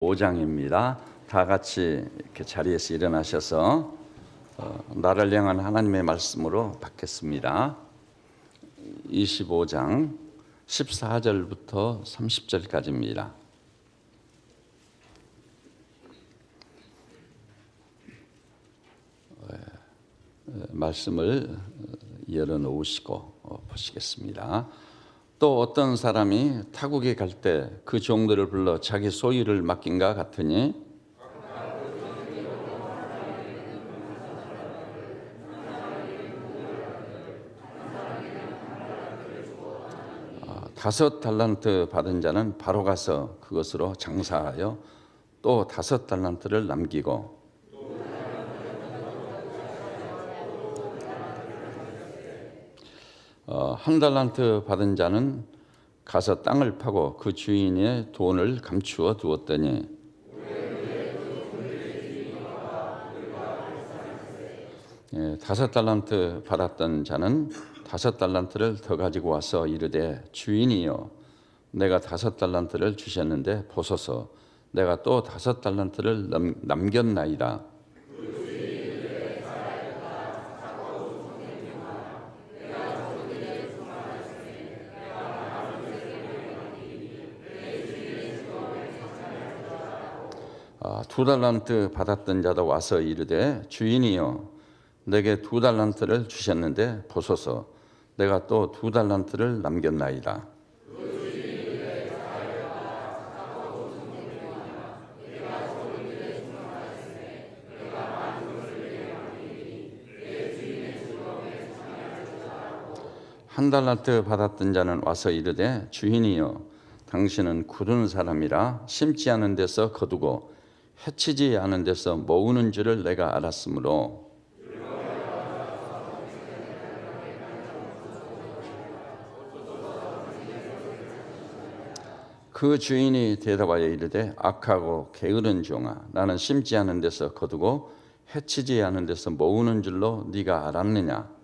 5장입니다. 다 같이 이렇게 자리에서 일어나셔서 나를 향한 하나님의 말씀으로 받겠습니다. 25장 14절부터 30절까지입니다. 말씀을 열어놓으시고 보시겠습니다. 또 어떤 사람이 타국에 갈 때 그 종들을 불러 자기 소유를 맡긴가 같으니 다섯 달란트 받은 자는 바로 가서 그것으로 장사하여 또 다섯 달란트를 남기고 한 달란트 받은 자는 가서 땅을 파고 그 주인의 돈을 감추어 두었더니 다섯 달란트 받았던 자는 다섯 달란트를 더 가지고 와서 이르되 주인이여 내가 다섯 달란트를 주셨는데 보소서 내가 또 다섯 달란트를 남겼나이다. 두 달란트 받았던 자도 와서 이르되 주인이여 내게 두 달란트를 주셨는데 보소서 내가 또 두 달란트를 남겼나이다. 한 달란트 받았던 자는 와서 이르되 주인이여 당신은 굳은 사람이라 심지 않은 데서 거두고 해치지 않은 데서 모으는 줄을 내가 알았으므로 그 주인이 대답하여 이르되 악하고 게으른 종아 나는 심지 않은 데서 거두고 해치지 않은 데서 모으는 줄로 네가 알았느냐.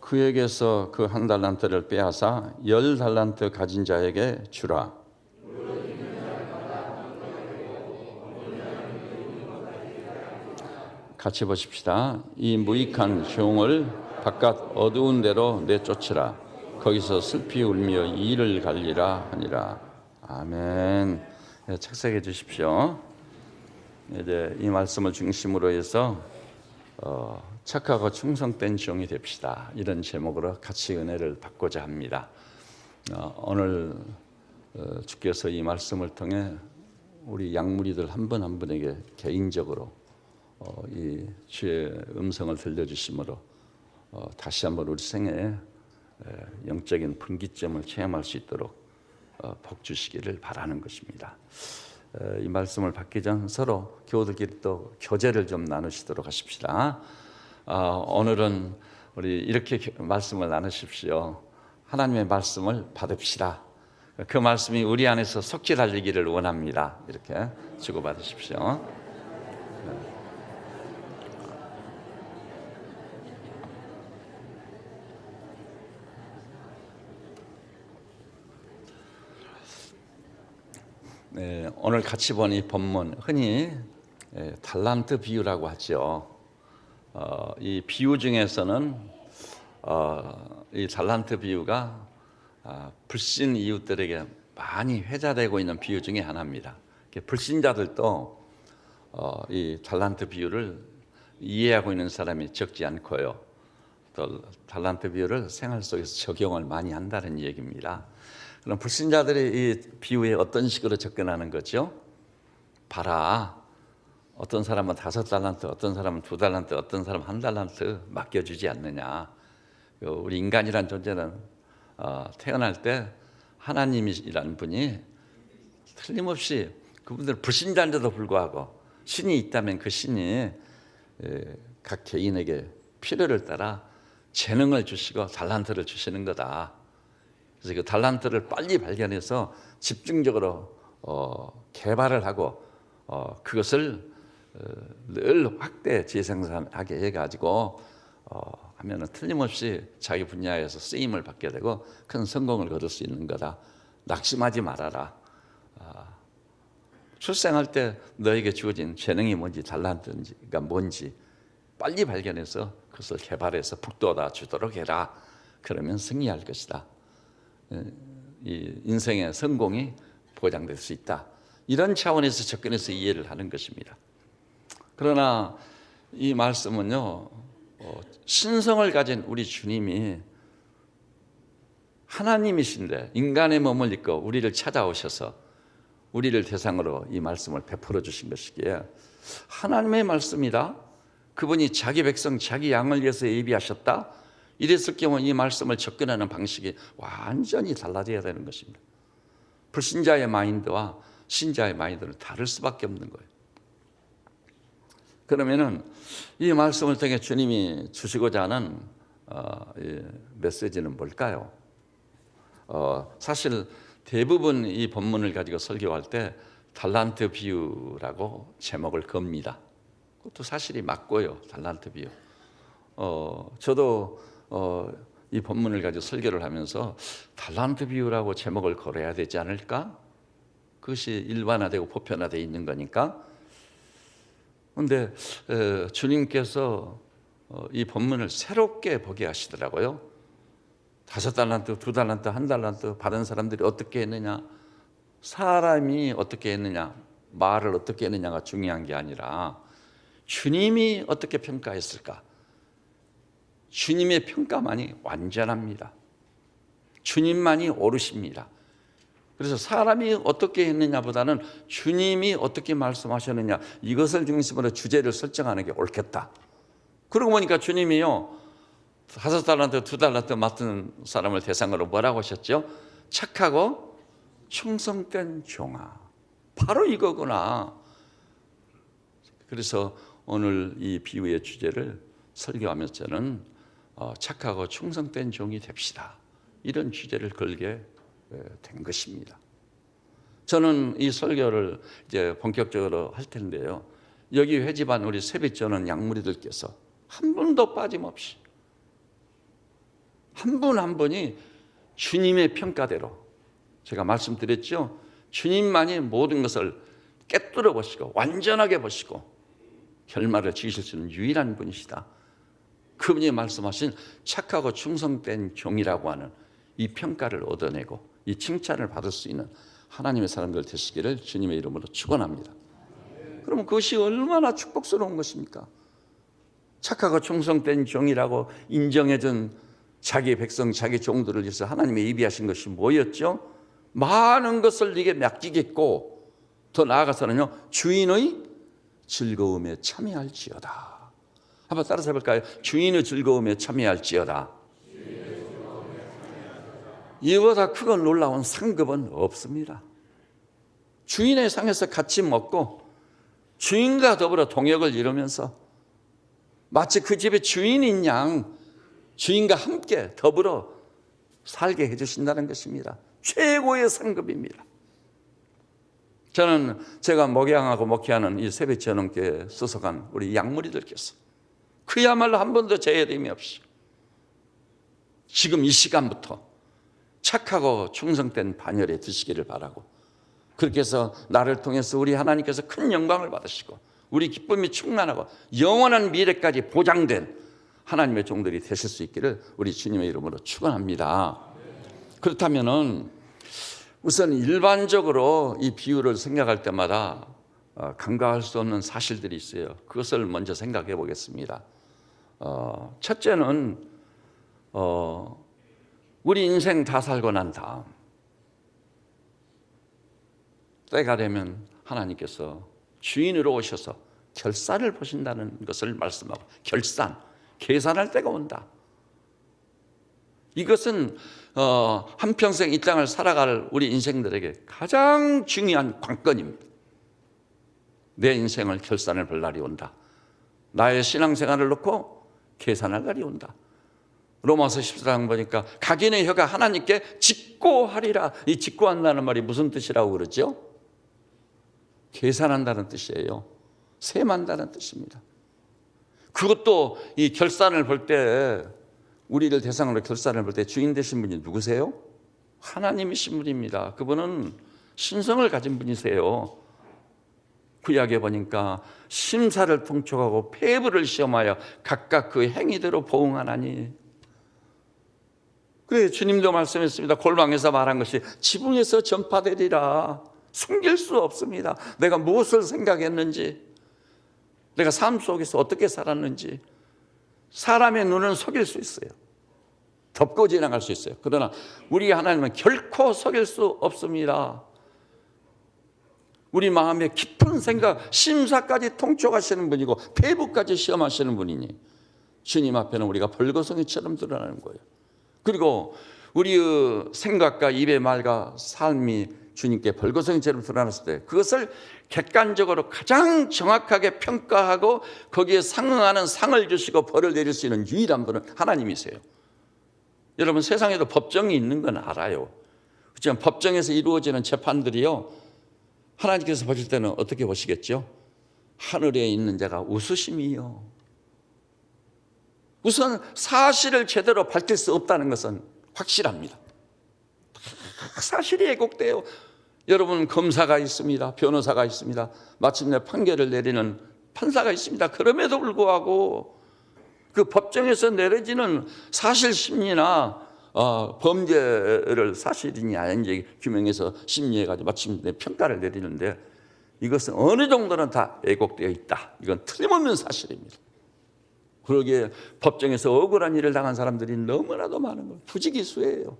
그에게서 그 한 달란트를 빼앗아 열 달란트 가진 자에게 주라. 같이 보십시다. 이 무익한 종을 바깥 어두운 데로 내쫓으라. 거기서 슬피 울며 이를 갈리라 하니라. 아멘. 네, 책상해 주십시오. 이제 이 말씀을 중심으로 해서 착하고 충성된 종이 됩시다. 이런 제목으로 같이 은혜를 받고자 합니다. 오늘 주께서 이 말씀을 통해 우리 양무리들 한 분 한 분에게 개인적으로 이 주의 음성을 들려주심으로 다시 한번 우리 생애에 영적인 분기점을 체험할 수 있도록 복 주시기를 바라는 것입니다. 이 말씀을 받기 전 서로 교우들끼리 또 교제를 좀 나누시도록 하십시다. 오늘은 우리 이렇게 말씀을 나누십시오. 하나님의 말씀을 받읍시다. 그 말씀이 우리 안에서 속히 달리기를 원합니다. 이렇게 주고받으십시오. 네, 오늘 같이 본 이 본문 흔히 달란트 비유라고 하죠. 이 비유 중에서는 이 달란트 비유가 불신 이웃들에게 많이 회자되고 있는 비유 중에 하나입니다. 불신자들도 이 달란트 비유를 이해하고 있는 사람이 적지 않고요. 또 달란트 비유를 생활 속에서 적용을 많이 한다는 얘기입니다. 그럼 불신자들이 이 비유에 어떤 식으로 접근하는 거죠? 봐라, 어떤 사람은 다섯 달란트, 어떤 사람은 두 달란트, 어떤 사람은 한 달란트 맡겨주지 않느냐. 우리 인간이란 존재는 태어날 때 하나님이라는 분이 틀림없이 그분들 불신자인데도 불구하고 신이 있다면 그 신이 각 개인에게 필요를 따라 재능을 주시고 달란트를 주시는 거다. 그래서 그 달란트를 빨리 발견해서 집중적으로 개발을 하고 그것을 늘 확대 재생산하게 해가지고 하면은 틀림없이 자기 분야에서 쓰임을 받게 되고 큰 성공을 거둘 수 있는 거다. 낙심하지 말아라. 출생할 때 너에게 주어진 재능이 뭔지 달란트가 뭔지 빨리 발견해서 그것을 개발해서 북돋아 주도록 해라. 그러면 승리할 것이다. 이 인생의 성공이 보장될 수 있다. 이런 차원에서 접근해서 이해를 하는 것입니다. 그러나 이 말씀은요, 신성을 가진 우리 주님이 하나님이신데 인간의 몸을 입고 우리를 찾아오셔서 우리를 대상으로 이 말씀을 베풀어 주신 것이기에 하나님의 말씀이다. 그분이 자기 백성, 자기 양을 위해서 예비하셨다. 이랬을 경우 이 말씀을 접근하는 방식이 완전히 달라져야 되는 것입니다. 불신자의 마인드와 신자의 마인드는 다를 수밖에 없는 거예요. 그러면은 이 말씀을 통해 주님이 주시고자 하는 이 메시지는 뭘까요? 사실 대부분 이 본문을 가지고 설교할 때 달란트 비유라고 제목을 겁니다. 그것도 사실이 맞고요. 달란트 비유. 저도 이 본문을 가지고 설교를 하면서 달란트 비유라고 제목을 걸어야 되지 않을까? 그것이 일반화되고 보편화되어 있는 거니까. 그런데 주님께서 이 본문을 새롭게 보게 하시더라고요. 5달란트, 2달란트, 1달란트 받은 사람들이 어떻게 했느냐, 사람이 어떻게 했느냐, 말을 어떻게 했느냐가 중요한 게 아니라 주님이 어떻게 평가했을까? 주님의 평가만이 완전합니다. 주님만이 옳으십니다. 그래서 사람이 어떻게 했느냐보다는 주님이 어떻게 말씀하셨느냐, 이것을 중심으로 주제를 설정하는 게 옳겠다. 그러고 보니까 주님이요, 5달란트, 2달란트 맡은 사람을 대상으로 뭐라고 하셨죠? 착하고 충성된 종아. 바로 이거구나. 그래서 오늘 이 비유의 주제를 설교하면서 저는 착하고 충성된 종이 됩시다. 이런 주제를 걸게 된 것입니다. 저는 이 설교를 이제 본격적으로 할 텐데요. 여기 회집안 우리 세빛전원 양무리들께서 한 분도 빠짐없이 한 분 한 분이 주님의 평가대로 제가 말씀드렸죠. 주님만이 모든 것을 깨뜨려 보시고 완전하게 보시고 결말을 지으실 수 있는 유일한 분이시다. 그분이 말씀하신 착하고 충성된 종이라고 하는 이 평가를 얻어내고 이 칭찬을 받을 수 있는 하나님의 사람들 되시기를 주님의 이름으로 축원합니다. 그러면 그것이 얼마나 축복스러운 것입니까? 착하고 충성된 종이라고 인정해준 자기 백성, 자기 종들을 위해서 하나님의 예비하신 것이 뭐였죠? 많은 것을 네게 맡기겠고 더 나아가서는요, 주인의 즐거움에 참여할지어다. 한번 따라서 해볼까요? 주인의 즐거움에 참여할지어다. 이보다 크고 놀라운 상급은 없습니다. 주인의 상에서 같이 먹고 주인과 더불어 동역을 이루면서 마치 그 집의 주인인 양 주인과 함께 더불어 살게 해주신다는 것입니다. 최고의 상급입니다. 저는 제가 목양하고 목회하는 이 세빛전원교회 소속한 우리 양무리들께서 그야말로 한 번도 제외됨이 없이 지금 이 시간부터 착하고 충성된 반열에 드시기를 바라고, 그렇게 해서 나를 통해서 우리 하나님께서 큰 영광을 받으시고 우리 기쁨이 충만하고 영원한 미래까지 보장된 하나님의 종들이 되실 수 있기를 우리 주님의 이름으로 축원합니다. 그렇다면은 우선 일반적으로 이 비유를 생각할 때마다 간과할 수 없는 사실들이 있어요. 그것을 먼저 생각해 보겠습니다. 첫째는 우리 인생 다 살고 난 다음 때가 되면 하나님께서 주인으로 오셔서 결산을 보신다는 것을 말씀하고, 결산, 계산할 때가 온다. 이것은 한평생 이 땅을 살아갈 우리 인생들에게 가장 중요한 관건입니다. 내 인생을 결산을 볼 날이 온다. 나의 신앙생활을 놓고 계산할 날이 온다. 로마서 14장 보니까 각인의 혀가 하나님께 직고하리라. 이 직고한다는 말이 무슨 뜻이라고 그러죠? 계산한다는 뜻이에요. 셈한다는 뜻입니다. 그것도 이 결산을 볼 때, 우리를 대상으로 결산을 볼 때 주인 되신 분이 누구세요? 하나님이신 분입니다. 그분은 신성을 가진 분이세요. 구약에 보니까 심사를 통촉하고 폐부를 시험하여 각각 그 행위대로 보응하나니. 그래, 주님도 말씀했습니다. 골방에서 말한 것이 지붕에서 전파되리라. 숨길 수 없습니다. 내가 무엇을 생각했는지, 내가 삶 속에서 어떻게 살았는지. 사람의 눈은 속일 수 있어요. 덮고 지나갈 수 있어요. 그러나 우리 하나님은 결코 속일 수 없습니다. 우리 마음의 깊은 생각, 심사까지 통촉하시는 분이고 폐부까지 시험하시는 분이니 주님 앞에는 우리가 벌거숭이처럼 드러나는 거예요. 그리고 우리의 생각과 입의 말과 삶이 주님께 벌거숭이처럼 드러났을 때 그것을 객관적으로 가장 정확하게 평가하고 거기에 상응하는 상을 주시고 벌을 내릴 수 있는 유일한 분은 하나님이세요. 여러분, 세상에도 법정이 있는 건 알아요. 그렇지만 법정에서 이루어지는 재판들이요, 하나님께서 보실 때는 어떻게 보시겠죠? 하늘에 있는 자가 웃으심이요. 우선 사실을 제대로 밝힐 수 없다는 것은 확실합니다. 사실이 왜곡돼요. 여러분, 검사가 있습니다. 변호사가 있습니다. 마침내 판결을 내리는 판사가 있습니다. 그럼에도 불구하고 그 법정에서 내려지는 사실 심리나 범죄를 사실이냐 아닌지 규명해서 심리해가지고 마침내 평가를 내리는데 이것은 어느 정도는 다 왜곡되어 있다. 이건 틀림없는 사실입니다. 그러기에 법정에서 억울한 일을 당한 사람들이 너무나도 많은 거예요. 부지기수예요.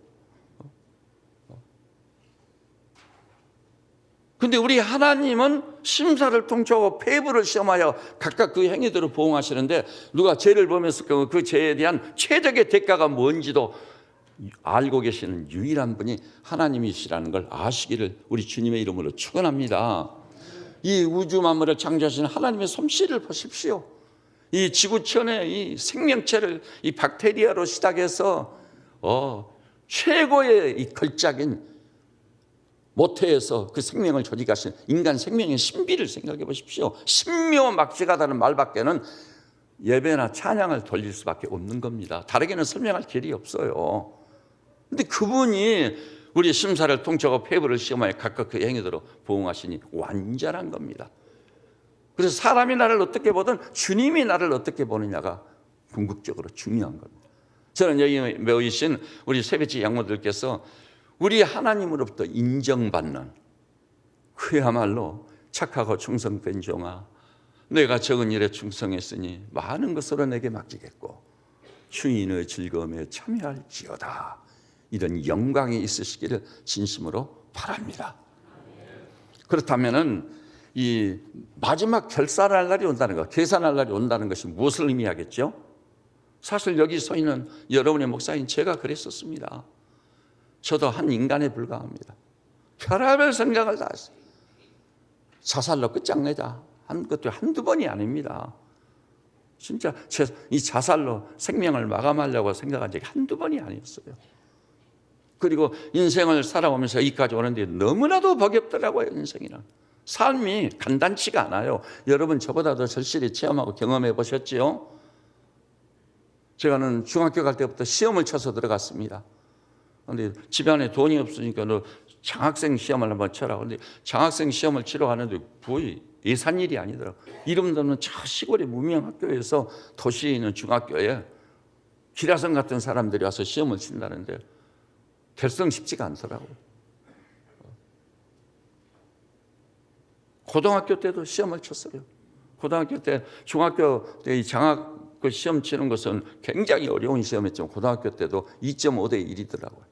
근데 우리 하나님은 심사를 통촉하고 폐부를 시험하여 각각 그 행위대로 보응하시는데 누가 죄를 범했을 경우 그 죄에 대한 최적의 대가가 뭔지도 알고 계시는 유일한 분이 하나님이시라는 걸 아시기를 우리 주님의 이름으로 축원합니다. 이 우주 만물을 창조하신 하나님의 솜씨를 보십시오. 이 지구촌의 이 생명체를 이 박테리아로 시작해서 최고의 이 걸작인 모태에서 그 생명을 조직하신 인간 생명의 신비를 생각해 보십시오. 신묘막지가다는 말밖에는 예배나 찬양을 돌릴 수밖에 없는 겁니다. 다르게는 설명할 길이 없어요. 근데 그분이 우리 심사를 통촉하고 폐부를 시험하여 각각 그 행위대로 보응하시니 완전한 겁니다. 그래서 사람이 나를 어떻게 보든 주님이 나를 어떻게 보느냐가 궁극적으로 중요한 겁니다. 저는 여기 모이신 우리 세배지 양모들께서 우리 하나님으로부터 인정받는 그야말로 착하고 충성된 종아, 내가 적은 일에 충성했으니 많은 것으로 내게 맡기겠고 주인의 즐거움에 참여할지어다, 이런 영광이 있으시기를 진심으로 바랍니다. 그렇다면은 이 마지막 결산할 날이 온다는 것, 계산할 날이 온다는 것이 무엇을 의미하겠죠? 사실 여기 서 있는 여러분의 목사인 제가 그랬었습니다. 저도 한 인간에 불과합니다. 별의별 생각을 다 했어요. 자살로 끝장내자 한 것도 한두 번이 아닙니다. 진짜 이 자살로 생명을 마감하려고 생각한 적이 한두 번이 아니었어요. 그리고 인생을 살아오면서 여기까지 오는데 너무나도 버겁더라고요. 인생이란 삶이 간단치가 않아요. 여러분 저보다도 절실히 체험하고 경험해 보셨지요? 제가는 중학교 갈 때부터 시험을 쳐서 들어갔습니다. 그런데 집안에 돈이 없으니까 너 장학생 시험을 한번 쳐라. 그런데 장학생 시험을 치러 가는데 거의 예산일이 아니더라고요. 이름도 없는 저 시골의 무명 학교에서 도시에 있는 중학교에 기라성 같은 사람들이 와서 시험을 친다는데 결성 쉽지가 않더라고요. 고등학교 때도 시험을 쳤어요. 고등학교 때, 중학교 때 이 장학 시험 치는 것은 굉장히 어려운 시험이었지만 고등학교 때도 2.5대 1이더라고요.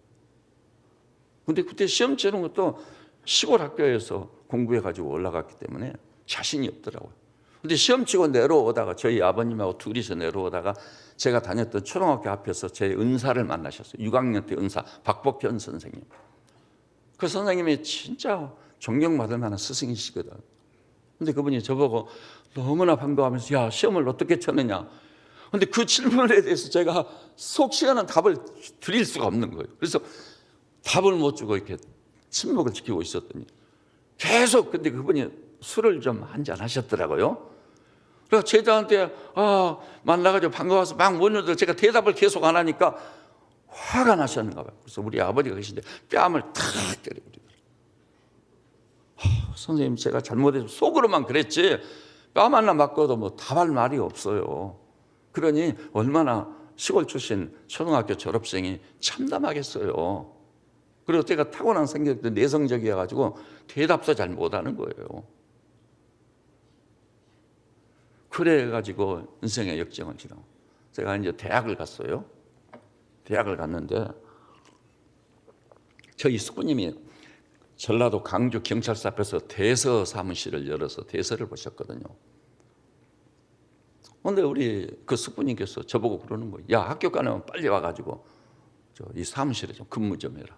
근데 그때 시험 치는 것도 시골 학교에서 공부해가지고 올라갔기 때문에 자신이 없더라고요. 근데 시험 치고 내려오다가 저희 아버님하고 둘이서 내려오다가 제가 다녔던 초등학교 앞에서 제 은사를 만나셨어요. 6학년 때 은사 박복현 선생님. 그 선생님이 진짜 존경받을 만한 스승이시거든. 근데 그분이 저보고 너무나 반가워하면서 야, 시험을 어떻게 쳤느냐. 근데 그 질문에 대해서 제가 속 시원한 답을 드릴 수가 없는 거예요. 그래서 답을 못 주고 이렇게 침묵을 지키고 있었더니 계속 근데 그분이 술을 좀 한잔 하셨더라고요. 그래서 제자한테 만나가지고 반가워서 막 묻는데 제가 대답을 계속 안 하니까 화가 나셨는가 봐요. 그래서 우리 아버지가 계신데 뺨을 탁 때려버리더라고요. 선생님, 제가 잘못해서 속으로만 그랬지 뺨 하나 맞고도 뭐 답할 말이 없어요. 그러니 얼마나 시골 출신 초등학교 졸업생이 참담하겠어요. 그리고 제가 타고난 성격도 내성적이어가지고 대답도 잘 못하는 거예요. 그래가지고 인생의 역정을 지나고 제가 이제 대학을 갔어요. 대학을 갔는데 저희 숙부님이 전라도 강주 경찰서 앞에서 대서 사무실을 열어서 대서를 보셨거든요. 그런데 우리 그 숙부님께서 저보고 그러는 거예요. 야, 학교 가면 빨리 와가지고 이 사무실에 좀 근무 좀 해라.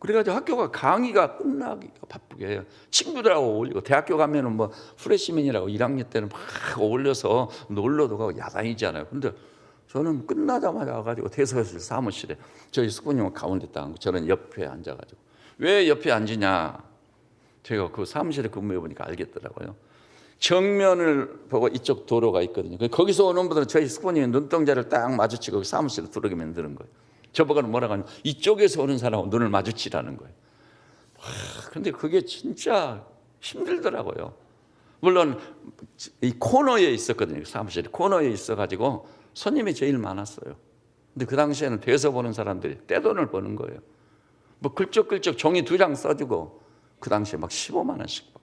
그래가지고 학교가 강의가 끝나기가 바쁘게 친구들하고 어울리고, 대학교 가면은 뭐 프레시맨이라고 1학년 때는 막 어울려서 놀러도 가고 야단이잖아요. 근데 저는 끝나자마자 와가지고 대서실 사무실에 저희 숙부님은 가운데 딱 앉고 저는 옆에 앉아가지고, 왜 옆에 앉으냐, 제가 그 사무실에 근무해 보니까 알겠더라고요. 정면을 보고 이쪽 도로가 있거든요. 거기서 오는 분들은 저희 숙부님의 눈동자를 딱 마주치고 사무실에 들어가면 되는 거예요. 저보고는 뭐라고 하냐면 이쪽에서 오는 사람하고 눈을 마주치라는 거예요. 근데 그게 진짜 힘들더라고요. 물론 이 코너에 있었거든요. 사무실에 코너에 있어가지고 손님이 제일 많았어요. 근데 그 당시에는 대서 보는 사람들이 떼돈을 버는 거예요. 뭐 글쩍글쩍 종이 2장 써주고 그 당시에 막 15만 원씩 받고,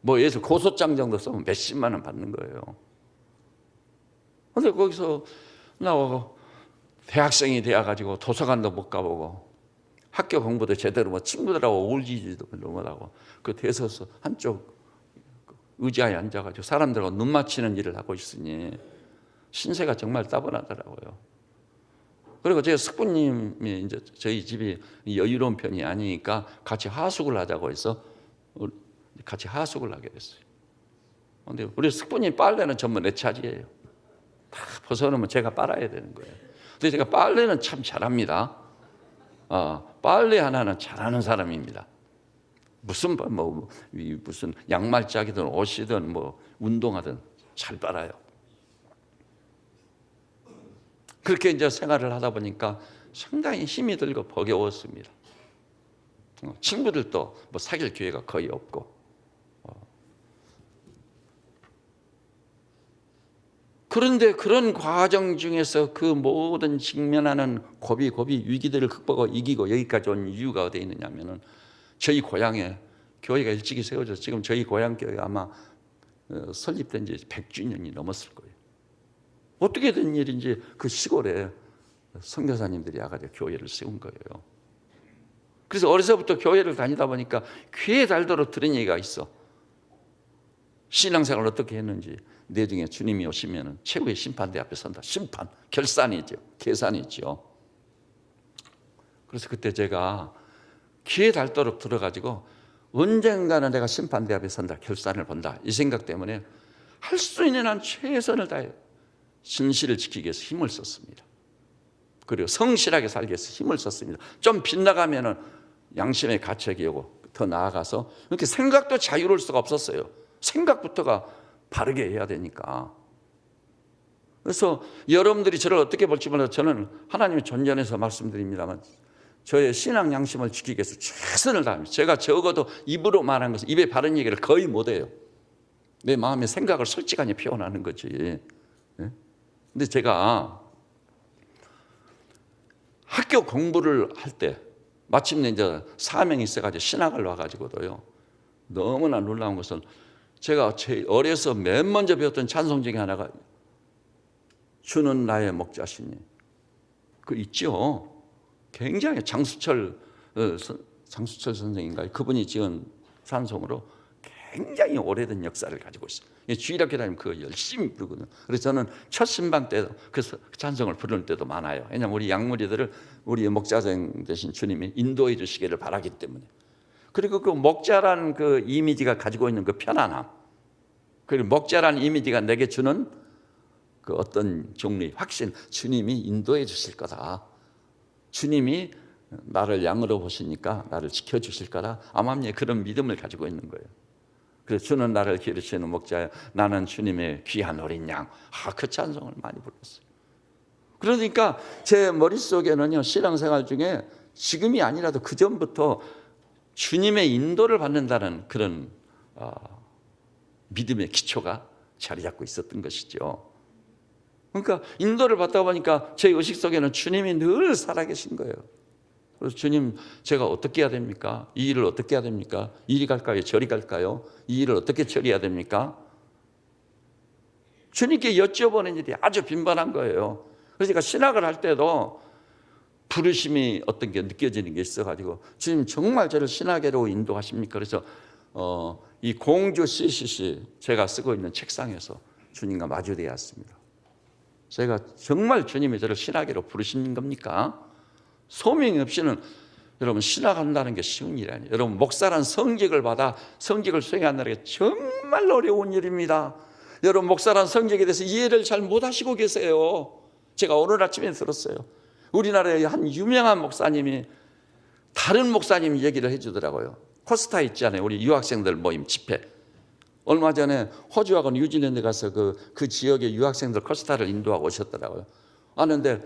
뭐 예를 들어 고소장 정도 쓰면 몇십만 원 받는 거예요. 근데 거기서 나오고 대학생이 되어가지고 도서관도 못 가보고 학교 공부도 제대로 뭐 친구들하고 어울리지도 못하고 그 대서서 한쪽 의자에 앉아가지고 사람들하고 눈 맞추는 일을 하고 있으니 신세가 정말 따분하더라고요. 그리고 제 숙부님이 이제 저희 집이 여유로운 편이 아니니까 같이 하숙을 하자고 해서 같이 하숙을 하게 됐어요. 그런데 우리 숙부님 빨래는 전부 내 차지예요. 다 벗어놓으면 제가 빨아야 되는 거예요. 근데 제가 빨래는 참 잘합니다. 빨래 하나는 잘하는 사람입니다. 무슨 양말짝이든 옷이든 뭐 운동하든 잘 빨아요. 그렇게 이제 생활을 하다 보니까 상당히 힘이 들고 버거웠습니다. 친구들도 뭐 사귈 기회가 거의 없고. 그런데 그런 과정 중에서 그 모든 직면하는 고비 위기들을 극복하고 이기고 여기까지 온 이유가 어디에 있느냐면은 저희 고향에 교회가 일찍이 세워져서 지금 저희 고향 교회가 아마 설립된 지 100주년이 넘었을 거예요. 어떻게 된 일인지 그 시골에 선교사님들이 와가지고 교회를 세운 거예요. 그래서 어려서부터 교회를 다니다 보니까 귀에 달도록 들은 얘기가 있어. 신앙생활을 어떻게 했는지. 내중에 주님이 오시면 최후의 심판대 앞에 선다. 심판, 결산이죠. 계산이죠. 그래서 그때 제가 귀에 닳도록 들어가지고 언젠가는 내가 심판대 앞에 선다, 결산을 본다, 이 생각 때문에 할 수 있는 한 최선을 다해 진실을 지키기 위해서 힘을 썼습니다. 그리고 성실하게 살기 위해서 힘을 썼습니다. 좀 빗나가면은 양심의 가책이 오고 더 나아가서 이렇게 생각도 자유로울 수가 없었어요. 생각부터가 바르게 해야 되니까. 그래서 여러분들이 저를 어떻게 볼지 몰라도 저는 하나님의 존재에서 말씀드립니다만 저의 신앙 양심을 지키기 위해서 최선을 다합니다. 제가 적어도 입으로 말한 것은, 입에 바른 얘기를 거의 못해요. 내 마음의 생각을 솔직하게 표현하는 거지. 근데 제가 학교 공부를 할 때 마침내 이제 사명이 있어가지고 신학을 와가지고도요, 너무나 놀라운 것은 제가 제일 어려서 맨 먼저 배웠던 찬송 중에 하나가 주는 나의 목자시니, 그 있죠. 굉장히 장수철 선생인가요? 그분이 지은 찬송으로 굉장히 오래된 역사를 가지고 있어요. 주일학교 다니면 그거 열심히 부르거든요. 그래서 저는 첫 신방 때도 그 찬송을 부를 때도 많아요. 왜냐하면 우리 양무리들을 우리 목자장 되신 주님이 인도해 주시기를 바라기 때문에. 그리고 그 목자라는 그 이미지가 가지고 있는 그 편안함, 그리고 목자라는 이미지가 내게 주는 그 어떤 종류의 확신, 주님이 인도해 주실 거다, 주님이 나를 양으로 보시니까 나를 지켜주실 거다, 암암리에 그런 믿음을 가지고 있는 거예요. 그래서 주는 나를 기르시는 목자여 나는 주님의 귀한 어린 양. 그 찬송을 많이 불렀어요. 그러니까 제 머릿속에는요, 신앙생활 중에 지금이 아니라도 그 전부터 주님의 인도를 받는다는 그런 믿음의 기초가 자리 잡고 있었던 것이죠. 그러니까 인도를 받다 보니까 제 의식 속에는 주님이 늘 살아계신 거예요. 그래서 주님, 제가 어떻게 해야 됩니까? 이 일을 어떻게 해야 됩니까? 이리 갈까요? 저리 갈까요? 이 일을 어떻게 처리해야 됩니까? 주님께 여쭤보는 일이 아주 빈번한 거예요. 그래서 제가 신학을 할 때도 부르심이 어떤 게 느껴지는 게 있어가지고 주님 정말 저를 신학계로 인도하십니까? 그래서 이 공주 CCC 제가 쓰고 있는 책상에서 주님과 마주되었습니다. 제가 정말 주님이 저를 신학계로 부르신 겁니까? 소명이 없이는 여러분 신학한다는 게 쉬운 일이 아니에요. 여러분 목사란 성직을 받아 성직을 수행한다는 게 정말 어려운 일입니다. 여러분 목사란 성직에 대해서 이해를 잘 못하시고 계세요. 제가 오늘 아침에 들었어요. 우리나라의 한 유명한 목사님이 다른 목사님 얘기를 해주더라고요. 코스타 있잖아요. 우리 유학생들 모임 집회. 얼마 전에 호주하고 뉴질랜드 가서 그 지역의 유학생들 코스타를 인도하고 오셨더라고요. 아는데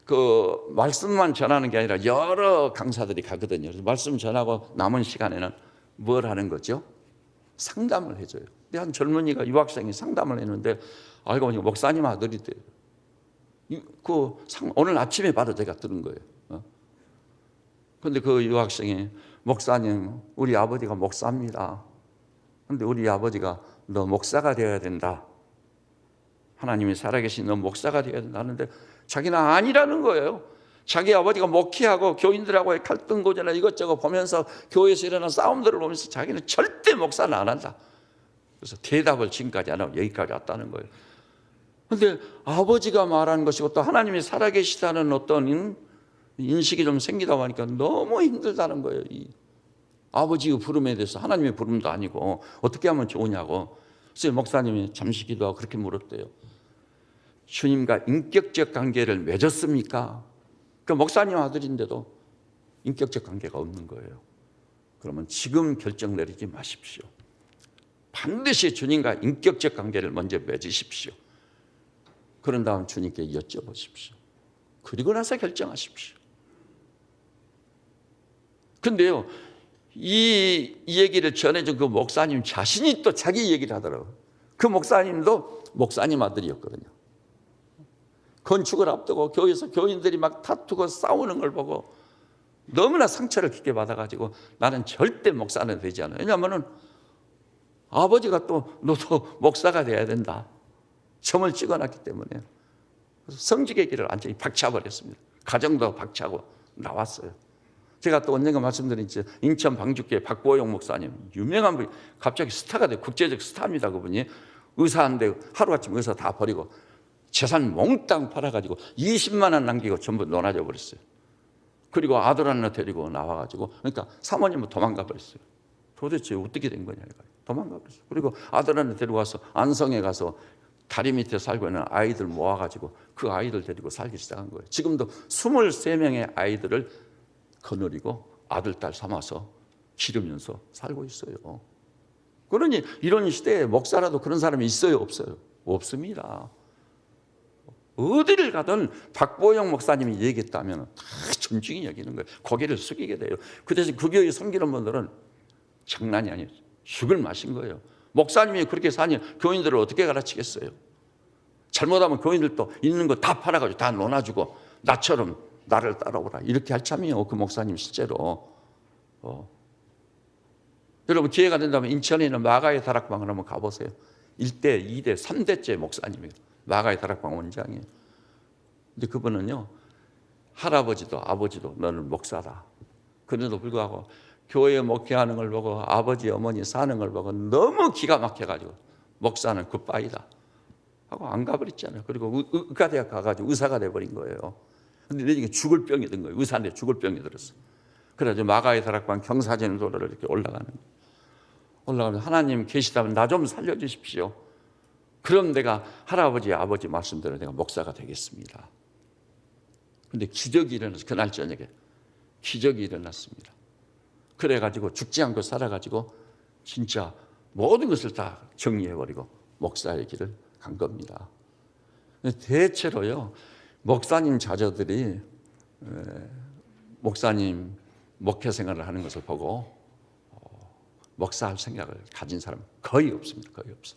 그 말씀만 전하는 게 아니라 여러 강사들이 가거든요. 그래서 말씀 전하고 남은 시간에는 뭘 하는 거죠? 상담을 해줘요. 근데 한 젊은이가 유학생이 상담을 했는데 알고 보니까 목사님 아들이 돼요. 오늘 아침에 바로 제가 들은 거예요. 그런데 그 유학생이 목사님, 우리 아버지가 목사입니다. 그런데 우리 아버지가 너 목사가 되어야 된다. 하나님이 살아계신 너 목사가 되어야 된다 하는데 자기는 아니라는 거예요. 자기 아버지가 목회하고 교인들하고의 갈등 고전이나 이것저것 보면서 교회에서 일어난 싸움들을 보면서 자기는 절대 목사는 안 한다. 그래서 대답을 지금까지 안 하고 여기까지 왔다는 거예요. 그런데 아버지가 말하는 것이고 또 하나님이 살아계시다는 어떤 인식이 좀 생기다 보니까 너무 힘들다는 거예요. 이 아버지의 부름에 대해서 하나님의 부름도 아니고 어떻게 하면 좋으냐고. 그래서 목사님이 잠시 기도하고 그렇게 물었대요. 주님과 인격적 관계를 맺었습니까? 그 목사님 아들인데도 인격적 관계가 없는 거예요. 그러면 지금 결정 내리지 마십시오. 반드시 주님과 인격적 관계를 먼저 맺으십시오. 그런 다음 주님께 여쭤보십시오. 그리고 나서 결정하십시오. 근데요, 이 얘기를 전해준 그 목사님 자신이 또 자기 얘기를 하더라고요. 그 목사님도 목사님 아들이었거든요. 건축을 앞두고 교회에서 교인들이 막 다투고 싸우는 걸 보고 너무나 상처를 깊게 받아가지고 나는 절대 목사는 되지 않아. 왜냐하면 아버지가 또 너도 목사가 돼야 된다. 점을 찍어놨기 때문에. 그래서 성직의 길을 완전히 박차버렸습니다. 가정도 박차고 나왔어요. 제가 또 언젠가 말씀드린 인천 방주교회 박보영 목사님, 유명한 분이 갑자기 스타가 돼요. 국제적 스타입니다. 그분이. 의사인데 하루아침 의사 다 버리고 재산 몽땅 팔아가지고 20만 원 남기고 전부 논아져 버렸어요. 그리고 아들 하나 데리고 나와가지고 그러니까 사모님은 도망가 버렸어요. 도대체 어떻게 된 거냐 도망가 버렸어요. 그리고 아들 하나 데리고 와서 안성에 가서 다리 밑에 살고 있는 아이들 모아가지고 그 아이들 데리고 살기 시작한 거예요. 지금도 23명의 아이들을 거느리고 아들, 딸 삼아서 기르면서 살고 있어요. 그러니 이런 시대에 목사라도 그런 사람이 있어요? 없어요? 없습니다. 어디를 가든 박보영 목사님이 얘기했다면 다 존중이 여기는 거예요. 고개를 숙이게 돼요. 그 대신 그 교회 섬기는 분들은 장난이 아니에요. 죽을 맛인 거예요. 목사님이 그렇게 사니 교인들을 어떻게 가르치겠어요? 잘못하면 교인들도 있는 거 다 팔아가지고 다 논아주고 나처럼 나를 따라오라 이렇게 할 참이에요. 그 목사님 실제로. 여러분 기회가 된다면 인천에 있는 마가의 다락방을 한번 가보세요. 1대, 2대, 3대째 목사님이에요. 마가의 다락방 원장이에요. 근데 그분은요, 할아버지도 아버지도 너는 목사다. 그런데도 불구하고 교회에 목회하는 걸 보고 아버지 어머니 사는 걸 보고 너무 기가 막혀가지고 목사는 굿바이다 하고 안 가버렸잖아요. 그리고 의과대학 가가지고 의사가 돼버린 거예요. 근데 나중에 죽을 병이 든 거예요. 의사인데 죽을 병이 들었어. 그래서 마가의 다락방 경사진 도로를 이렇게 올라가는 거예요. 올라가면 하나님 계시다면 나 좀 살려주십시오. 그럼 내가 할아버지 아버지 말씀대로 내가 목사가 되겠습니다. 근데 기적이 일어나서 그날 저녁에 기적이 일어났습니다. 그래가지고 죽지 않고 살아가지고 진짜 모든 것을 다 정리해버리고 목사의 길을 간 겁니다. 대체로요, 목사님 자녀들이 목사님 목회 생활을 하는 것을 보고 목사할 생각을 가진 사람 거의 없습니다. 거의 없어.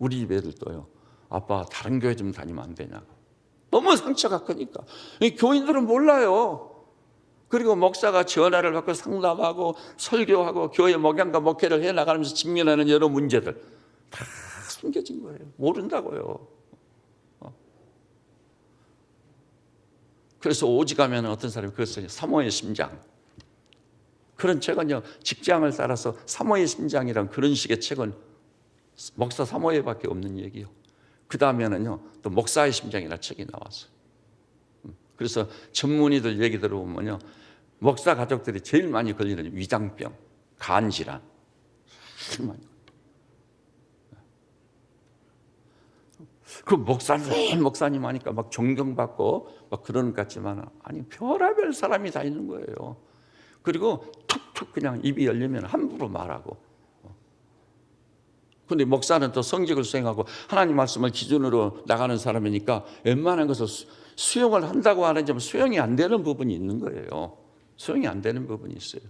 우리 집 애들도요, 아빠 다른 교회 좀 다니면 안 되냐고. 너무 상처가 크니까. 교인들은 몰라요. 그리고 목사가 전화를 받고 상담하고 설교하고 교회 목양과 목회를 해나가면서 직면하는 여러 문제들 다 숨겨진 거예요. 모른다고요. 그래서 오직하면 어떤 사람이 그것을 사모의 심장, 그런 책은요, 직장을 따라서 사모의 심장이란 그런 식의 책은 목사 사모예밖에 없는 얘기요. 그 다음에는요, 또 목사의 심장이라는 책이 나왔어요. 그래서 전문의들 얘기 들어보면요, 목사 가족들이 제일 많이 걸리는 위장병, 간질환, 제일 많이. 그 목사님 하니까 막 존경받고 막 그러는 것 같지만, 아니, 별의별 사람이 다 있는 거예요. 그리고 툭툭 그냥 입이 열리면 함부로 말하고. 근데 목사는 또 성직을 수행하고 하나님 말씀을 기준으로 나가는 사람이니까 웬만한 것을 수용을 한다고 하는지만 수용이 안 되는 부분이 있는 거예요. 수용이 안 되는 부분이 있어요.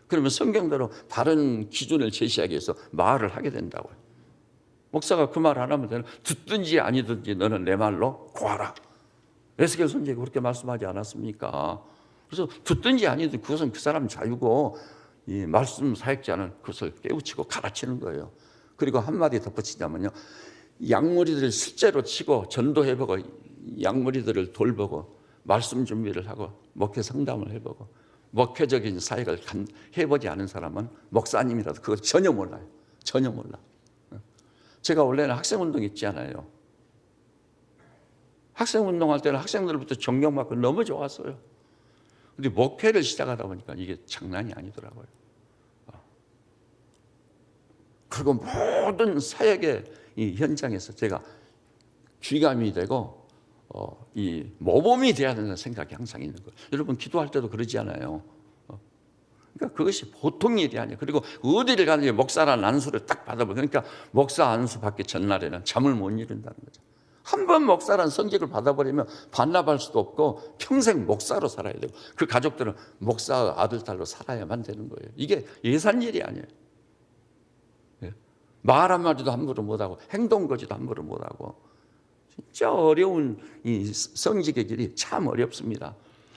그러면 성경대로 바른 기준을 제시하기 위해서 말을 하게 된다고요. 목사가 그 말 안 하면 되는, 듣든지 아니든지 너는 내 말로 고하라. 에스겔 선지자가 그렇게 말씀하지 않았습니까? 그래서 듣든지 아니든지 그것은 그 사람 자유고, 이 말씀 사역자는 그것을 깨우치고 가르치는 거예요. 그리고 한마디 덧붙이자면요, 양무리들을 실제로 치고 전도해보고 양무리들을 돌보고 말씀 준비를 하고 목회 상담을 해보고 목회적인 사역을 해보지 않은 사람은 목사님이라도 그걸 전혀 몰라요. 전혀 몰라. 제가 원래는 학생운동 있지 않아요. 학생운동할 때는 학생들부터 존경받고 너무 좋았어요. 근데 목회를 시작하다 보니까 이게 장난이 아니더라고요. 그리고 모든 사역의 이 현장에서 제가 귀감이 되고 이 모범이 돼야 된다는 생각이 항상 있는 거예요. 여러분 기도할 때도 그러지 않아요. 그러니까 그것이 보통 일이 아니에요. 그리고 어디를 가든지 목사라는 안수를 딱 받아보고, 그러니까 목사 안수 받기 전날에는 잠을 못 이룬다는 거죠. 한 번 목사라는 성직을 받아버리면 반납할 수도 없고 평생 목사로 살아야 되고, 그 가족들은 목사 아들 딸로 살아야만 되는 거예요. 이게 예산일이 아니에요. 말 한마디도 함부로 못하고 행동거지도 함부로 못하고, 진짜 어려운 이 성직의 길이 참 어렵습니다.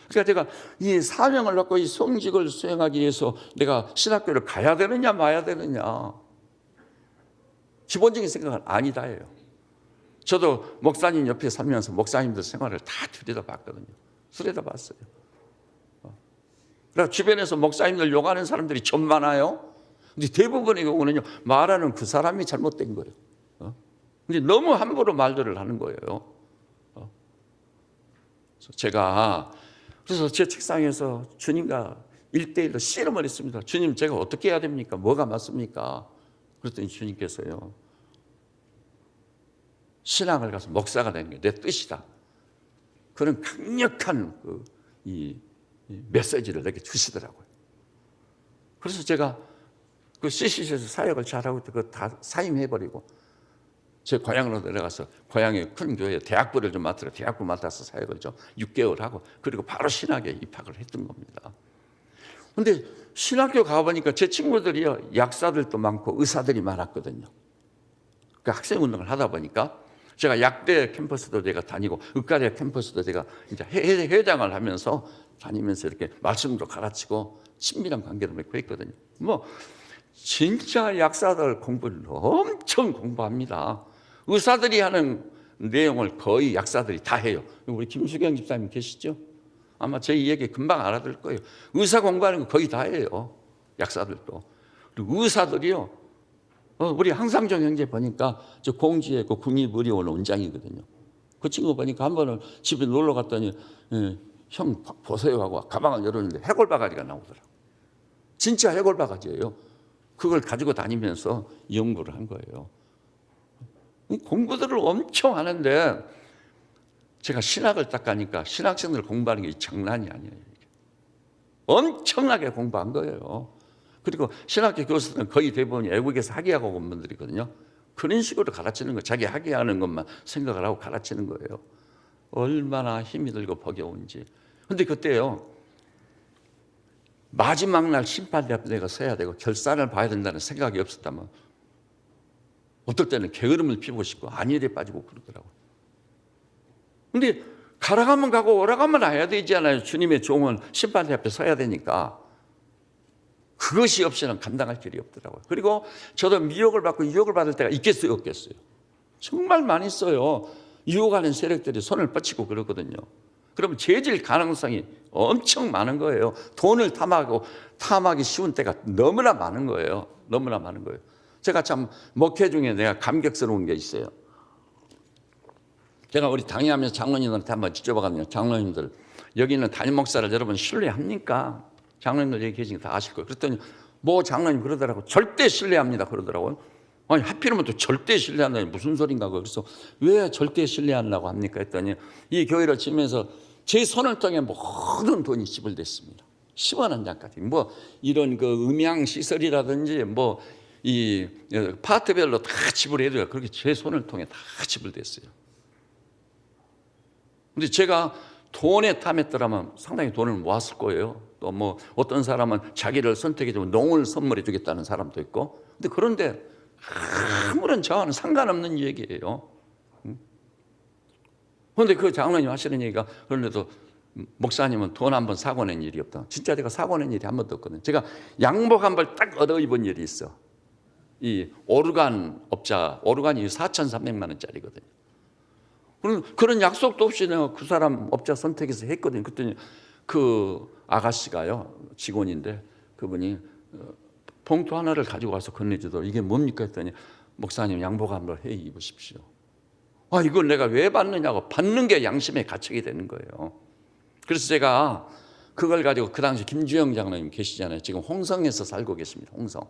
그러니까 제가 이 사명을 받고 이 성직을 수행하기 위해서 내가 신학교를 가야 되느냐 마야 되느냐, 기본적인 생각은 아니다예요. 저도 목사님 옆에 살면서 목사님들 생활을 다 들여다봤거든요. 들여다봤어요. 그러니까 주변에서 목사님들 욕하는 사람들이 좀 많아요. 근데 대부분의 경우는요, 말하는 그 사람이 잘못된 거예요. 근데 너무 함부로 말들을 하는 거예요. 그래서 제 책상에서 주님과 1대1로 씨름을 했습니다. 주님, 제가 어떻게 해야 됩니까? 뭐가 맞습니까? 그랬더니 주님께서요, 신앙을 가서 목사가 되는 게 내 뜻이다. 그런 강력한 이 메시지를 내게 주시더라고요. 그래서 제가 그 CCC에서 사역을 잘하고 그거 다 사임해버리고 제 고향으로 내려가서 고향의 큰 교회에 대학부를 좀 맡으러 대학부 맡아서 사역을 좀 6개월 하고, 그리고 바로 신학에 입학을 했던 겁니다. 그런데 신학교 가보니까 제 친구들이요, 약사들도 많고 의사들이 많았거든요. 그 학생운동을 하다 보니까 제가 약대 캠퍼스도 제가 다니고 의과대 캠퍼스도 제가 이제 회장을 하면서 다니면서 이렇게 말씀도 가르치고 친밀한 관계를 맺고 했거든요. 진짜 약사들 공부를 엄청 공부합니다. 의사들이 하는 내용을 거의 약사들이 다 해요. 우리 김수경 집사님 계시죠? 아마 제 얘기 금방 알아들 거예요. 의사 공부하는 거 거의 다 해요. 약사들도. 그리고 의사들이요, 우리 항상정 형제 보니까 저 공지에 그 국립의료원 원장이거든요. 그 친구 보니까 한 번은 집에 놀러 갔더니 형 보세요 하고 가방을 열었는데 해골바가지가 나오더라고요. 진짜 해골바가지예요. 그걸 가지고 다니면서 연구를 한 거예요. 공부들을 엄청 하는데 제가 신학을 딱 가니까 신학생들 공부하는 게 장난이 아니에요. 엄청나게 공부한 거예요. 그리고 신학교 교수들은 거의 대부분 외국에서 학위하고 온 분들이거든요. 그런 식으로 가르치는 거, 자기 학위하는 것만 생각을 하고 가르치는 거예요. 얼마나 힘이 들고 버거운지. 근데 그때요, 마지막 날 심판대 앞에 내가 서야 되고 결산을 봐야 된다는 생각이 없었다면 어떨 때는 게으름을 피우고 싶고 안일에 빠지고 그러더라고요. 근데 가라가면 가고 오라가면 와야 되잖아요. 주님의 종은 심판대 앞에 서야 되니까. 그것이 없이는 감당할 길이 없더라고요. 그리고 저도 미혹을 받고 유혹을 받을 때가 있겠어요, 없겠어요? 정말 많이 써요. 유혹하는 세력들이 손을 뻗치고 그러거든요. 그러면 죄질 가능성이 엄청 많은 거예요. 돈을 탐하기 쉬운 때가 너무나 많은 거예요. 너무나 많은 거예요. 제가 참 목회 중에 내가 감격스러운 게 있어요. 제가 우리 당회하면서 장로님들한테 한번 지켜봐가지고, 장로님들 여기 있는 담임 목사를 여러분 신뢰합니까? 장로님들 여기 계신 거 다 아실 거예요. 그랬더니 뭐 장로님 그러더라고. 절대 신뢰합니다 그러더라고요. 아니 하필이면 또 절대 신뢰한다니 무슨 소린가. 그래서 왜 절대 신뢰한다고 합니까 했더니 이 교회를 지면서 제 손을 통해 모든 돈이 지불됐습니다. 10원 한 장까지. 뭐 이런 그 음향 시설이라든지 뭐 이 파트별로 다 지불해야 돼요. 그렇게 제 손을 통해 다 지불됐어요. 근데 제가 돈에 탐했더라면 상당히 돈을 모았을 거예요. 또 뭐 어떤 사람은 자기를 선택해주면 농을 선물해 주겠다는 사람도 있고. 근데 그런데 아무런 저와는 상관없는 얘기예요. 그런데 그 장로님 하시는 얘기가, 그런데도 목사님은 돈 한 번 사고 낸 일이 없다. 진짜 제가 사고 낸 일이 한 번도 없거든요. 제가 양복 한 벌 딱 얻어 입은 일이 있어. 이 오르간이 4,300만 원짜리거든요. 그런 약속도 없이 내가 그 사람 업자 선택해서 했거든요. 그랬더니 그 아가씨가요, 직원인데 그분이 봉투 하나를 가지고 와서 건네주더라고요. 이게 뭡니까 했더니 목사님 양복 한번 해 입으십시오. 아, 이걸 내가 왜 받느냐고. 받는 게 양심의 가책이 되는 거예요. 그래서 제가 그걸 가지고 그 당시 김주영 장로님 계시잖아요. 지금 홍성에서 살고 계십니다. 홍성.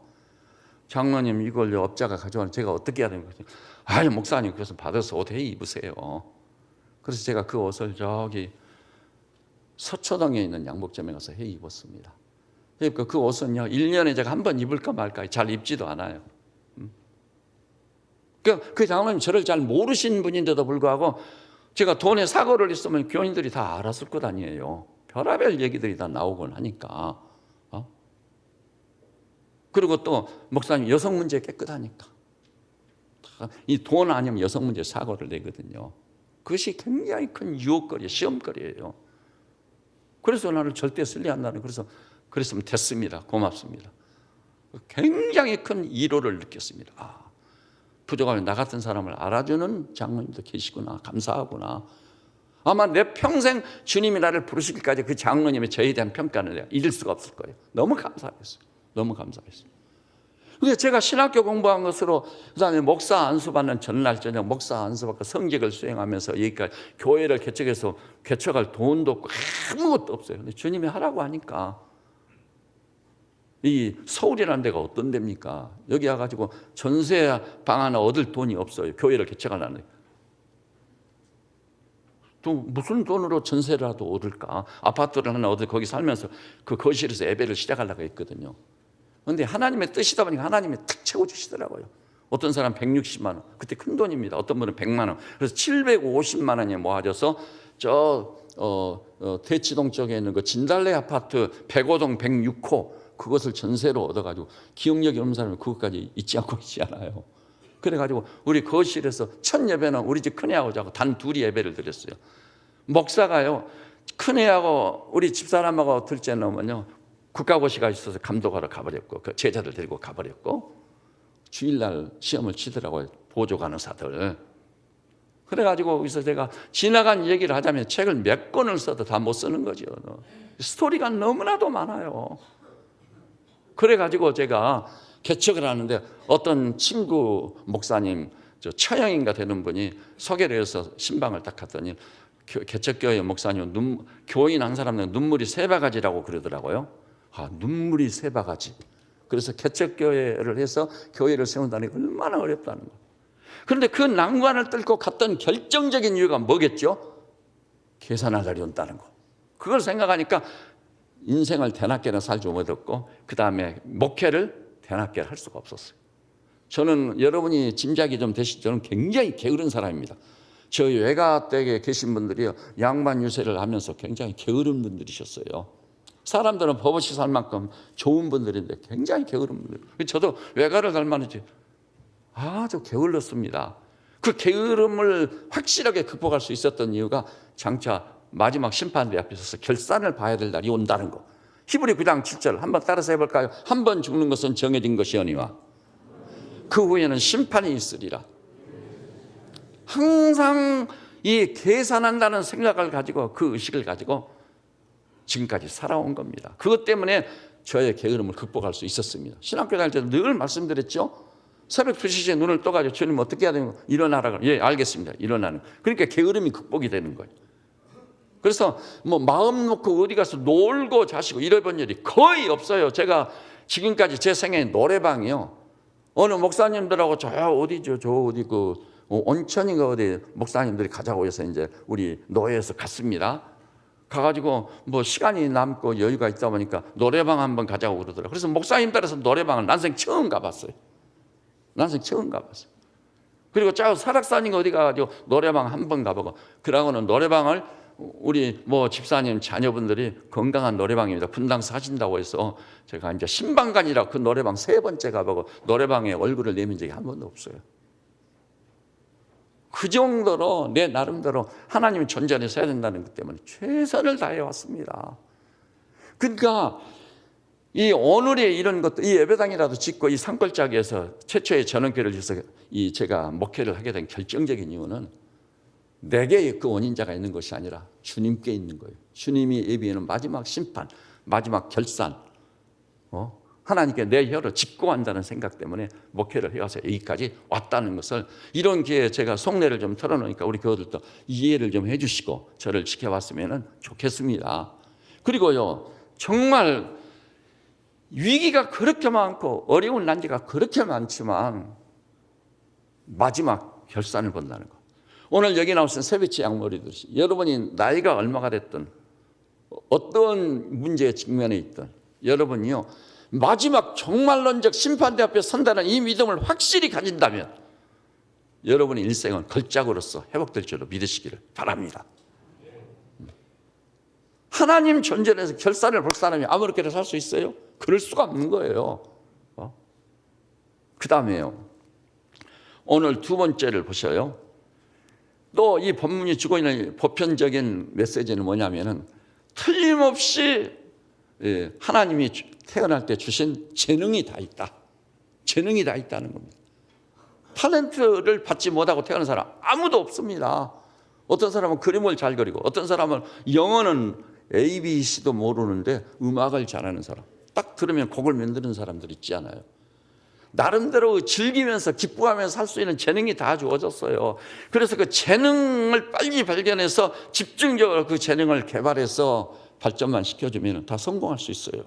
장로님 이걸 업자가 가져가는 제가 어떻게 해야 되는 거죠? 아니 목사님 그래서 받아서 옷 해 입으세요. 그래서 제가 그 옷을 저기 서초동에 있는 양복점에 가서 해 입었습니다. 그러니까 그 옷은요 1년에 제가 한 번 입을까 말까 잘 입지도 않아요. 그 장로님 저를 잘 모르신 분인데도 불구하고 제가 돈에 사고를 했으면 교인들이 다 알았을 것 아니에요. 별의별 얘기들이 다 나오곤 하니까. 그리고 또 목사님 여성 문제 깨끗하니까 이 돈 아니면 여성 문제 사고를 내거든요. 그것이 굉장히 큰 유혹거리, 시험거리예요. 그래서 나를 절대 신뢰한다는, 그래서 그랬으면 됐습니다. 고맙습니다. 굉장히 큰 위로를 느꼈습니다. 아, 부족하면 나 같은 사람을 알아주는 장로님도 계시구나, 감사하구나. 아마 내 평생 주님이 나를 부르시기까지 그 장로님의 저에 대한 평가는 내가 잊을 수가 없을 거예요. 너무 감사했어요. 너무 감사했어요. 근데 제가 신학교 공부한 것으로 그다음에 목사 안수받는 전날 저녁 목사 안수받고 성직을 수행하면서 여기까지 교회를 개척해서 개척할 돈도 없고 아무것도 없어요. 근데 주님이 하라고 하니까, 이 서울이라는 데가 어떤 데입니까? 여기 와가지고 전세 방 하나 얻을 돈이 없어요. 교회를 개척하려는. 또 무슨 돈으로 전세라도 얻을까? 아파트를 하나 얻어 거기 살면서 그 거실에서 예배를 시작하려고 했거든요. 그런데 하나님의 뜻이다 보니까 하나님이 탁 채워주시더라고요. 어떤 사람 160만 원, 그때 큰 돈입니다. 어떤 분은 100만 원. 그래서 750만 원이 모아져서 대치동 쪽에 있는 그 진달래 아파트 105동 106호 그것을 전세로 얻어가지고, 기억력이 없는 사람은 그것까지 잊지 않고 있지 않아요. 그래가지고 우리 거실에서 첫 예배는 우리 집 큰애하고 자고 단 둘이 예배를 드렸어요. 목사가요, 큰애하고 우리 집사람하고 둘째 놈은요 국가고시가 있어서 감독하러 가버렸고, 그 제자들 데리고 가버렸고, 주일날 시험을 치더라고요, 보조 간호사들. 그래가지고 여기서 제가 지나간 얘기를 하자면 책을 몇 권을 써도 다 못 쓰는 거죠. 스토리가 너무나도 많아요. 그래가지고 제가 개척을 하는데 어떤 친구 목사님, 처형인가 되는 분이 소개를 해서 신방을 딱 갔더니 개척교회 목사님 교인 한 사람은 눈물이 3바가지라고 그러더라고요. 아, 눈물이 3바가지. 그래서 개척교회를 해서 교회를 세운다는 게 얼마나 어렵다는 거예요. 그런데 그 난관을 뚫고 갔던 결정적인 이유가 뭐겠죠? 계산할 날이 온다는 거. 그걸 생각하니까 인생을 대낮게는 살지 못했고 그 다음에 목회를 대낮게 할 수가 없었어요. 저는 여러분이 짐작이 좀 되시죠? 저는 굉장히 게으른 사람입니다. 저희 외가댁에 계신 분들이 양반 유세를 하면서 굉장히 게으른 분들이셨어요. 사람들은 버젓이 살 만큼 좋은 분들인데 굉장히 게으른 분들. 저도 외가를 닮았는지 아주 게을렀습니다. 그 게으름을 확실하게 극복할 수 있었던 이유가 장차 마지막 심판대 앞에 서서 결산을 봐야 될 날이 온다는 거. 히브리 9장 7절 한번 따라서 해볼까요? 한 번 죽는 것은 정해진 것이오니와 그 후에는 심판이 있으리라. 항상 이 계산한다는 생각을 가지고 그 의식을 가지고 지금까지 살아온 겁니다. 그것 때문에 저의 게으름을 극복할 수 있었습니다. 신학교 다닐 때도 늘 말씀드렸죠. 새벽 2시에 눈을 떠가지고 주님 어떻게 해야 되는 거예요? 일어나라고. 예, 알겠습니다. 일어나는. 그러니까 게으름이 극복이 되는 거예요. 그래서 뭐 마음 놓고 어디 가서 놀고 자시고 이래본 일이 거의 없어요. 제가 지금까지 제 생애에 노래방이요. 어느 목사님들하고 저 어디죠? 저 어디 그 온천인가 어디 목사님들이 가자고 해서 이제 우리 노예에서 갔습니다. 가가지고 뭐 시간이 남고 여유가 있다 보니까 노래방 한번 가자고 그러더라고요. 그래서 목사님 따라서 노래방을 난생 처음 가봤어요. 난생 처음 가봤어요. 그리고 저 설악산인가 어디 가가지고 노래방 한번 가보고 그러고는 노래방을 우리 뭐 집사님 자녀분들이 건강한 노래방입니다. 분당 사신다고 해서 제가 이제 신방간이라 그 노래방 3번째 가보고 노래방에 얼굴을 내민 적이 한 번도 없어요. 그 정도로 내 나름대로 하나님이 존재해서 해야 된다는 것 때문에 최선을 다해 왔습니다. 그러니까 이 오늘의 이런 것도 이 예배당이라도 짓고 이 산골짜기에서 최초의 전원교회를 지어서 이 제가 목회를 하게 된 결정적인 이유는 내게 그 원인자가 있는 것이 아니라 주님께 있는 거예요. 주님이 예비하는 마지막 심판, 마지막 결산, 하나님께 내 혀를 짚고 한다는 생각 때문에 목회를 해와서 여기까지 왔다는 것을 이런 기회에 제가 속내를 좀 털어놓으니까 우리 교우들도 이해를 좀 해주시고 저를 지켜봤으면 좋겠습니다. 그리고요, 정말 위기가 그렇게 많고 어려운 난제가 그렇게 많지만 마지막 결산을 본다는 거. 오늘 여기 나오신 세비치 양머리들, 여러분이 나이가 얼마가 됐든 어떤 문제에 직면해 있든 여러분이요 마지막 종말론적 심판대 앞에 선다는 이 믿음을 확실히 가진다면 여러분의 일생은 걸작으로서 회복될 줄로 믿으시기를 바랍니다. 하나님 존재에서 결산을 볼 사람이 아무렇게나 살 수 있어요? 그럴 수가 없는 거예요. 그 다음에요, 오늘 2번째를 보셔요. 또 이 본문이 주고 있는 보편적인 메시지는 뭐냐면은 틀림없이 하나님이 태어날 때 주신 재능이 다 있다. 재능이 다 있다는 겁니다. 탤런트를 받지 못하고 태어난 사람 아무도 없습니다. 어떤 사람은 그림을 잘 그리고 어떤 사람은 영어는 ABC도 모르는데 음악을 잘하는 사람, 딱 들으면 곡을 만드는 사람들 있지 않아요? 나름대로 즐기면서 기뻐하면서 살 수 있는 재능이 다 주어졌어요. 그래서 그 재능을 빨리 발견해서 집중적으로 그 재능을 개발해서 발전만 시켜주면 다 성공할 수 있어요.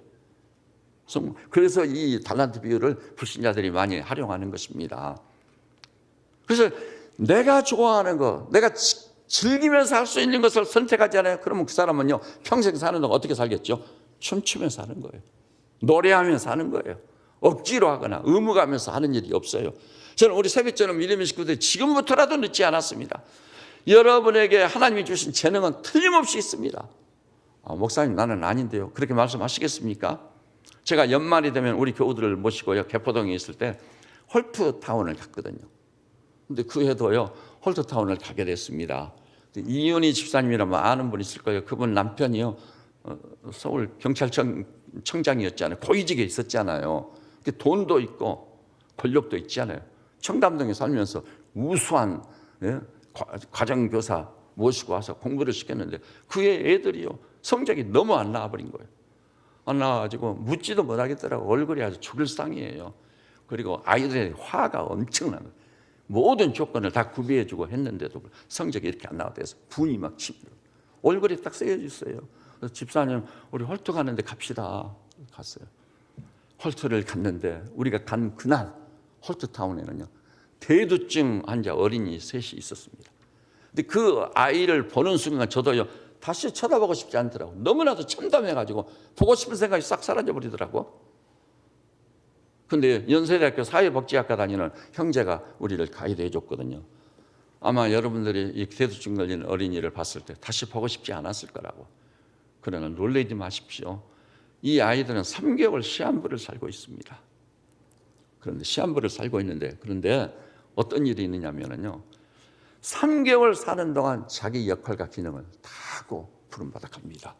그래서 이 달란트 비유를 불신자들이 많이 활용하는 것입니다. 그래서 내가 좋아하는 거, 내가 즐기면서 할 수 있는 것을 선택하잖아요. 그러면 그 사람은요 평생 사는 동안 어떻게 살겠죠? 춤추면서 사는 거예요. 노래하면서 사는 거예요. 억지로 하거나 의무가면서 하는 일이 없어요. 저는 우리 세빛처럼 믿음의 식구들이 지금부터라도 늦지 않았습니다. 여러분에게 하나님이 주신 재능은 틀림없이 있습니다. 목사님 나는 아닌데요. 그렇게 말씀하시겠습니까? 제가 연말이 되면 우리 교우들을 모시고요 개포동에 있을 때 홀트타운을 갔거든요. 근데 그 해도요 홀트타운을 가게 됐습니다. 이윤희 집사님이라면 아는 분 있을 거예요. 그분 남편이요 서울 경찰청 청장이었잖아요. 고위직에 있었잖아요. 돈도 있고 권력도 있잖아요. 청담동에 살면서 우수한 가정교사 모시고 와서 공부를 시켰는데 그의 애들이요 성적이 너무 안 나와버린 거예요. 안 나와가지고 묻지도 못하겠더라고. 얼굴이 아주 죽을 상이에요. 그리고 아이들의 화가 엄청난 거예요. 모든 조건을 다 구비해주고 했는데도 성적이 이렇게 안 나왔다 해서 분이 막 치더라고요. 얼굴이 딱 쓰여져 있어요. 그래서 집사님 우리 홀트 가는데 갑시다. 갔어요. 홀트를 갔는데 우리가 간 그날 홀트타운에는요 대두증 환자 어린이 셋이 있었습니다. 근데 그 아이를 보는 순간 저도요 다시 쳐다보고 싶지 않더라고. 너무나도 참담해가지고 보고 싶은 생각이 싹 사라져버리더라고. 근데 연세대학교 사회복지학과 다니는 형제가 우리를 가이드해 줬거든요. 아마 여러분들이 이 대두증 걸린 어린이를 봤을 때 다시 보고 싶지 않았을 거라고. 그러나 놀라지 마십시오. 이 아이들은 3개월 시한부를 살고 있습니다. 그런데 시한부를 살고 있는데, 그런데 어떤 일이 있느냐면요, 3개월 사는 동안 자기 역할과 기능을 다 하고 부름받아 갑니다.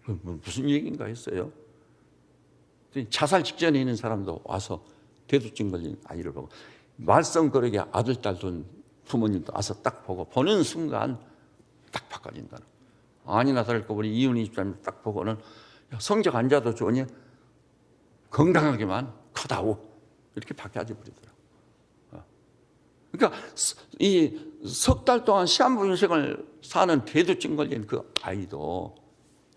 무슨 얘기인가 했어요. 자살 직전에 있는 사람도 와서 대두증 걸린 아이를 보고, 말썽거리게 아들, 딸 둔 부모님도 와서 딱 보고, 보는 순간 딱 바꿔진다는. 아니나 다를까 우리 이윤희 집사님 딱 보고는, 성적 안 좋아도 좋으니 건강하게만 커다오, 이렇게 바뀌어져 버리더라고요. 그러니까 이 석 달 동안 시한부 인생을 사는 대두증 걸린 그 아이도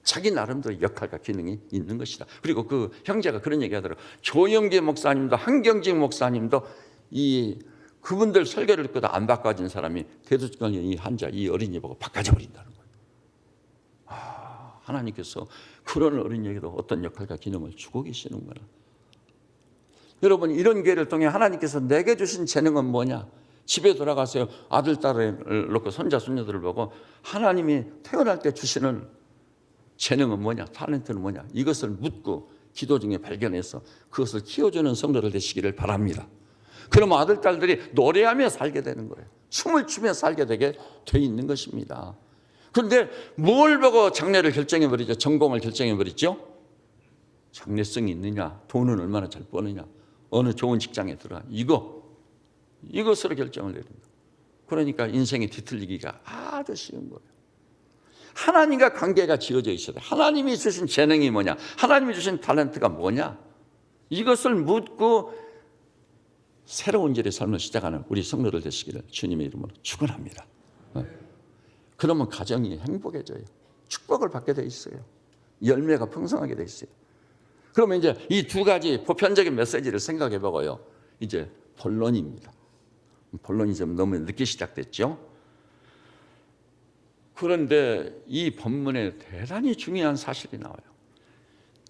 자기 나름대로 역할과 기능이 있는 것이다. 그리고 그 형제가 그런 얘기 하더라고요. 조영계 목사님도 한경직 목사님도 그분들 설교를 듣고도 안 바꿔진 사람이 대두증 걸린 이 환자, 이 어린이 보고 바꿔져 버린다는 거예요. 하나님께서 그런 어린이에게도 어떤 역할과 기능을 주고 계시는구나. 여러분, 이런 기회를 통해 하나님께서 내게 주신 재능은 뭐냐? 집에 돌아가세요. 아들, 딸을 놓고 손자, 손녀들을 보고 하나님이 태어날 때 주시는 재능은 뭐냐? 탤런트는 뭐냐? 이것을 묻고 기도 중에 발견해서 그것을 키워주는 성도들 되시기를 바랍니다. 그러면 아들, 딸들이 노래하며 살게 되는 거예요. 춤을 추며 살게 되게 돼 있는 것입니다. 그런데 뭘 보고 장래를 결정해버리죠? 전공을 결정해버리죠? 장래성이 있느냐? 돈은 얼마나 잘 버느냐? 어느 좋은 직장에 들어가? 이것으로 결정을 내립니다. 그러니까 인생이 뒤틀리기가 아주 쉬운 거예요. 하나님과 관계가 지어져 있어야 돼. 하나님이 주신 재능이 뭐냐? 하나님이 주신 탤런트가 뭐냐? 이것을 묻고 새로운 길의 삶을 시작하는 우리 성도들 되시기를 주님의 이름으로 축원합니다. 그러면 가정이 행복해져요. 축복을 받게 돼 있어요. 열매가 풍성하게 돼 있어요. 그러면 이제 이 두 가지 보편적인 메시지를 생각해 보고요, 이제 본론입니다. 본론이 좀 너무 늦게 시작됐죠. 그런데 이 본문에 대단히 중요한 사실이 나와요.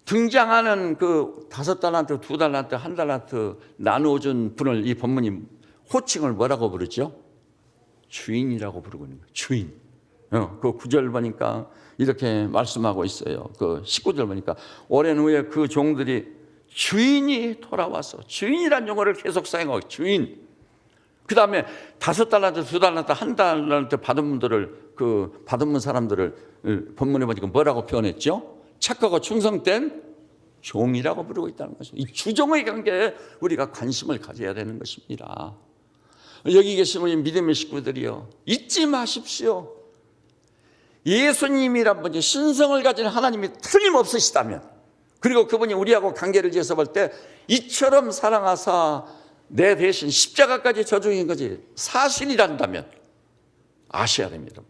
등장하는 그 5달란트, 2달란트, 1달란트 나누어준 분을 이 본문이 호칭을 뭐라고 부르죠? 주인이라고 부르고 있는 거예요. 주인. 그 9절 보니까 이렇게 말씀하고 있어요. 그 19절 보니까 오랜 후에 그 종들이 주인이 돌아와서, 주인이란 용어를 계속 사용하고, 주인. 그 다음에 5달란트, 2달란트, 1달란트 받은 사람들을 본문에 보니까 뭐라고 표현했죠? 착하고 충성된 종이라고 부르고 있다는 것이죠. 이 주종의 관계에 우리가 관심을 가져야 되는 것입니다. 여기 계신 우리 믿음의 식구들이요, 잊지 마십시오. 예수님이란 분이 신성을 가진 하나님이 틀림없으시다면, 그리고 그분이 우리하고 관계를 지어서 볼 때 이처럼 사랑하사 내 대신 십자가까지 져주신 것이 사실이란다면 아셔야 됩니다.